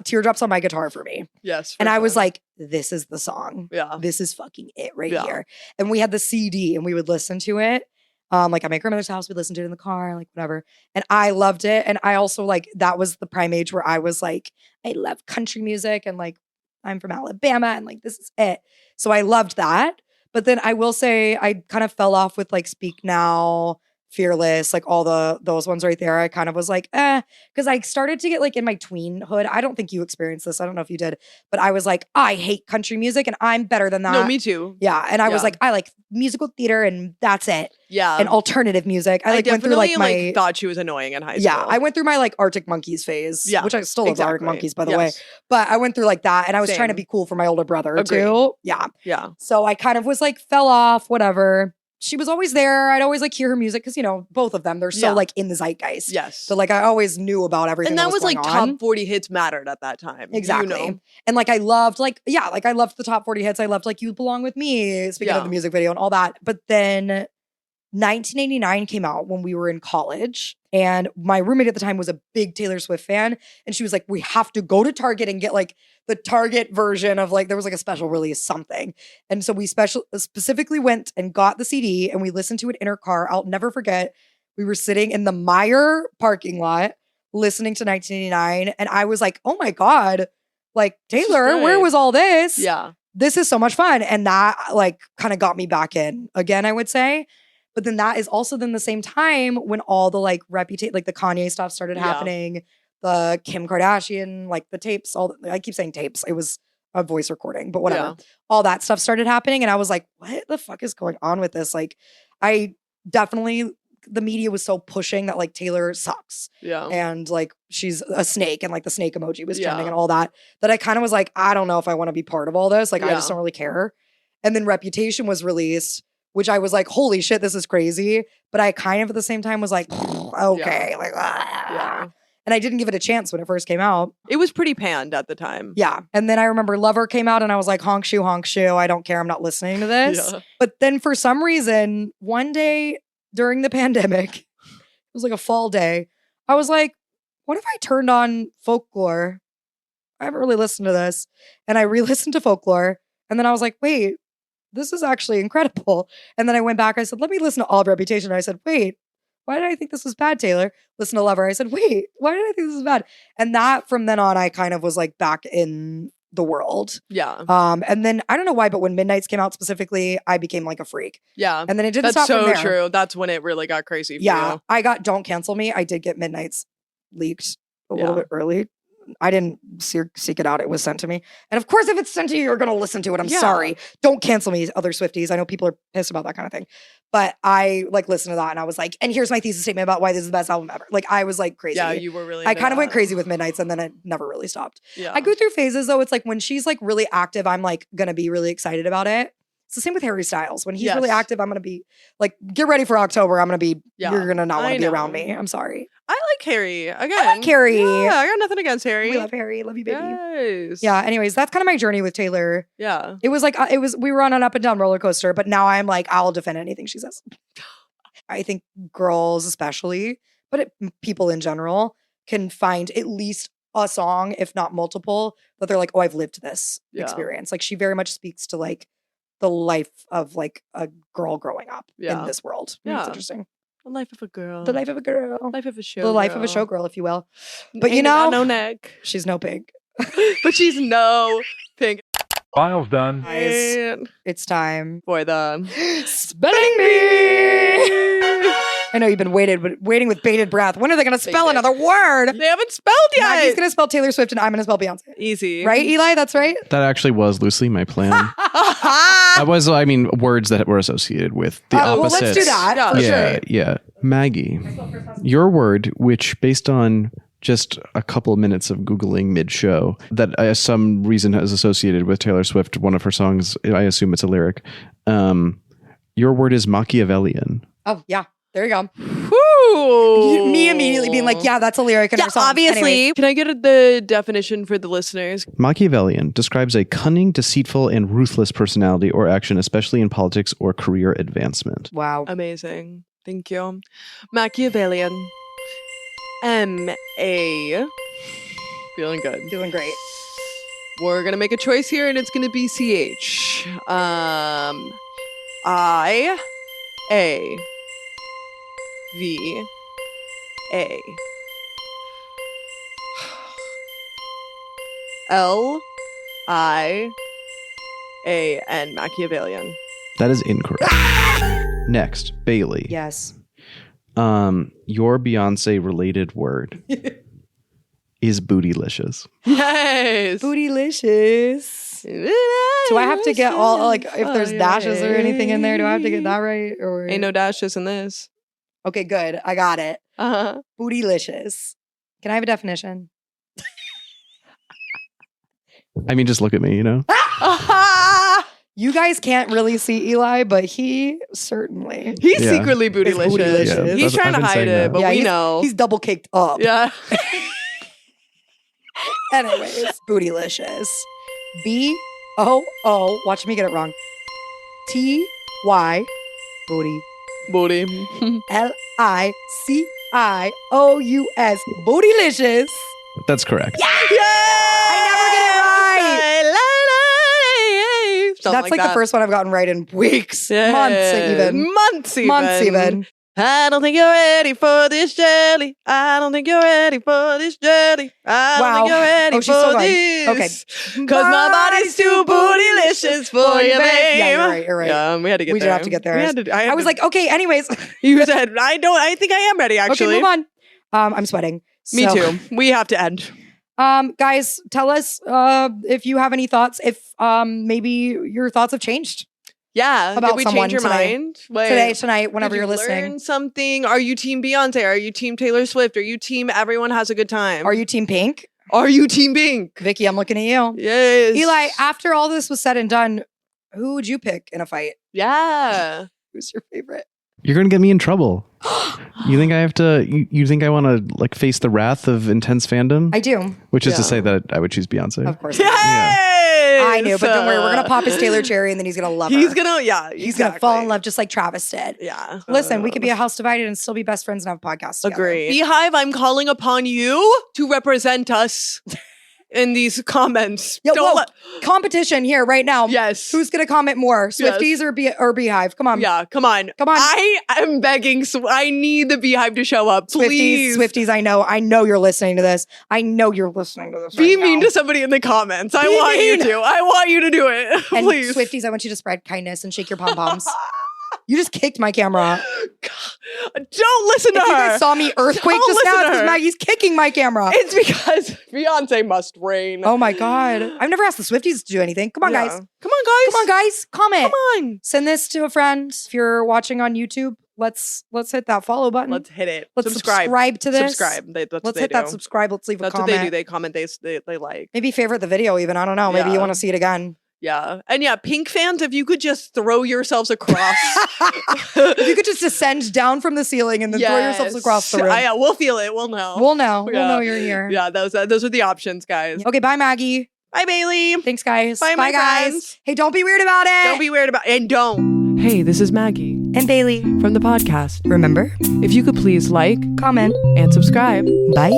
Teardrops on my guitar for me. Yes. And I was like, this is the song. Yeah. This is fucking it right here. And we had the CD and we would listen to it. Like at my grandmother's house, we'd listen to it in the car, like whatever. And I loved it. And I also like, that was the prime age where I was like, I love country music and like, I'm from Alabama and like, this is it. So I loved that. But then I will say I kind of fell off with like Speak Now, Fearless, like all those ones right there. I kind of was like, because I started to get like in my tweenhood. I don't think you experienced this. I don't know if you did, but I was like, I hate country music and I'm better than that. No, me too. Yeah. And I was like, I like musical theater and that's it. Yeah. And alternative music. I like went through like my thought she was annoying in high school. Yeah. I went through my like Arctic Monkeys phase. Yeah. Which I still love Arctic Monkeys, by the way. But I went through like that and I was trying to be cool for my older brother too. Yeah. Yeah. So I kind of was like, fell off, whatever. She was always there. I'd always like hear her music because, you know, both of them, they're so like in the zeitgeist. Yes. So like I always knew about everything. And that was going like on. top 40 hits mattered at that time. Exactly. You know? And like I loved like I loved the top 40 hits. I loved like You Belong With Me, speaking of the music video and all that. But then 1989 came out when we were in college. And my roommate at the time was a big Taylor Swift fan. And she was like, we have to go to Target and get like the Target version of like, there was like a special release something. And so we specifically went and got the CD and we listened to it in her car. I'll never forget. We were sitting in the Meijer parking lot listening to 1989. And I was like, oh my God, like Taylor, where was all this? Yeah. This is so much fun. And that like kind of got me back in again, I would say. But then that is also then the same time when all the like like the Kanye stuff started happening, the Kim Kardashian, like the tapes, I keep saying tapes. It was a voice recording, but whatever. Yeah. All that stuff started happening. And I was like, what the fuck is going on with this? Like, I definitely, the media was so pushing that like Taylor sucks. Yeah. And like she's a snake and like the snake emoji was trending and all that I kind of was like, I don't know if I want to be part of all this. Like I just don't really care. And then Reputation was released, which I was like, holy shit, this is crazy. But I kind of at the same time was like, okay. Like, And I didn't give it a chance when it first came out. It was pretty panned at the time. Yeah. And then I remember Lover came out and I was like, honk shoe. I don't care. I'm not listening to this. But then for some reason, one day during the pandemic, it was like a fall day, I was like, what if I turned on Folklore? I haven't really listened to this. And I re-listened to Folklore. And then I was like, wait, this is actually incredible. And then I went back. I said, let me listen to all of Reputation. And I said, wait, why did I think this was bad, Taylor? Listen to Lover. I said, wait, why did I think this was bad? And that from then on, I kind of was like back in the world. Yeah. And then I don't know why, but when Midnights came out specifically, I became like a freak. Yeah. And then it didn't stop from there. That's so true. That's when it really got crazy for you. I got Don't Cancel Me. I did get Midnights leaked a little bit early. I didn't seek it out. It was sent to me. And of course, if it's sent to you, you're going to listen to it. I'm sorry. Don't cancel me, other Swifties. I know people are pissed about that kind of thing. But I like listened to that and I was like, and here's my thesis statement about why this is the best album ever. Like I was like crazy. Yeah, you were really I kind of went crazy with Midnights and then it never really stopped. Yeah. I go through phases though. It's like when she's like really active, I'm like going to be really excited about it. It's the same with Harry Styles. When he's really active, I'm going to be like, get ready for October. I'm going to be, you're going to not want to be around me. I'm sorry. I like Harry. Again. I like Harry. Yeah, I got nothing against Harry. We love Harry. Love you, baby. Yes. Yeah. Anyways, that's kind of my journey with Taylor. Yeah. It was like, we were on an up and down roller coaster, but now I'm like, I'll defend anything she says. I think girls especially, but people in general can find at least a song, if not multiple, that they're like, oh, I've lived this experience. Like she very much speaks to like the life of like a girl growing up in this world. Yeah. It's interesting. The life of a girl. The life of a girl. Life of a show. The life of a showgirl, if you will. But you know, no neck. She's no pig. But she's no pig. File's done. Guys, it's time for the Spelling Bee. I know you've been waiting with bated breath. When are they going to spell another word? They haven't spelled yet. Maggie's going to spell Taylor Swift and I'm going to spell Beyonce. Easy. Right, Eli? That's right? That actually was loosely my plan. That was, I mean, words that were associated with the opposites. Well, let's do that. Yeah. Maggie, your word, which based on just a couple of minutes of Googling mid-show, that some reason is associated with Taylor Swift, one of her songs, I assume it's a lyric. Your word is Machiavellian. Oh, yeah. There you go. Woo! Me immediately being like, yeah, that's a lyric in her song. Obviously. Anyways. Can I get the definition for the listeners? Machiavellian describes a cunning, deceitful, and ruthless personality or action, especially in politics or career advancement. Wow. Amazing. Thank you. Machiavellian. M-A. Feeling good. Doing great. We're going to make a choice here, and it's going to be C-H. I-A. V-A. L-I-A-N. Machiavellian. That is incorrect. Next, Bailey. Yes. Your Beyonce related word is bootylicious. Yes. Bootylicious. Do I have to get all, like, if there's dashes or anything in there, do I have to get that right? Or ain't no dashes in this. Okay, good. I got it. Uh-huh. Bootylicious. Can I have a definition? I mean, just look at me, you know? You guys can't really see Eli, but he certainly. He's secretly bootylicious. Yeah, he's trying to hide it, but we know. He's double caked up. Yeah. Anyways, bootylicious. B-O-O. Watch me get it wrong. T-Y. Booty. Booty. L-I-C-I-O-U-S. Bootylicious. That's correct. Yeah! I never get it right. That's like the first one I've gotten right in weeks. Yeah. Months even. I don't think you're ready for this jelly. I don't think you're ready for this jelly. I don't think you're ready for this. Okay. Because my body's too bootylicious for you, babe. Yeah, you're right. Yeah, we had to get there. We did have to get there. I was like, okay, anyways. You said, I think I am ready, actually. Okay, move on. I'm sweating. Me too. We have to end. Guys, tell us if you have any thoughts, if maybe your thoughts have changed. Yeah. About did we change your today. mind? Wait, Today, tonight, whenever you're learn listening. something? Are you team Beyonce? Are you team Taylor Swift? Are you team everyone has a good time? Are you team Pink? Are you team Pink? Vicky, I'm looking at you. Yes. Eli, after all this was said and done, who would you pick in a fight? Yeah. Who's your favorite? You're going to get me in trouble. You think I have to, you think I want to like face the wrath of intense fandom? I do. Which is to say that I would choose Beyonce. Of course. Yes! I knew, but don't worry. We're going to pop his Taylor cherry and then he's going to love her. He's going to, yeah. He's going to fall in love just like Travis did. Yeah. Listen, we could be a house divided and still be best friends and have podcasts together. Agree. Beehive, I'm calling upon you to represent us in these comments. Competition here right now. Yes. Who's going to comment more? Swifties or Beehive? Come on. Yeah, come on. Come on. I am begging. I need the Beehive to show up. Please. Swifties, I know you're listening to this. I know you're listening to this. Be mean to somebody in the comments. I want you to. I want you to do it. And Please. Swifties, I want you to spread kindness and shake your pom-poms. You just kicked my camera. Don't listen to her. If you guys saw me earthquake just now, it's because Maggie's kicking my camera. It's because Beyonce must reign. Oh my God. I've never asked the Swifties to do anything. Come on, guys. Come on, guys. Come on, guys. Comment. Come on. Send this to a friend. If you're watching on YouTube, let's hit that follow button. Let's hit it. Let's subscribe to this. Subscribe. Let's hit that subscribe. Let's leave a comment. That's what they do. They comment. They like. Maybe favorite the video even. I don't know. Maybe you want to see it again. Yeah. And yeah, Pink fans, if you could just throw yourselves across. If you could just descend down from the ceiling and then throw yourselves across the room. Yeah, we'll feel it. We'll know. We'll know. We'll know you're here. Yeah, those are the options, guys. Okay, bye, Maggie. Bye, Bailey. Thanks, guys. Bye, my guys. friends. Hey, don't be weird about it. Don't be weird about it. And don't. Hey, this is Maggie. And Bailey. From the podcast. Remember? If you could please like, comment, and subscribe. Bye.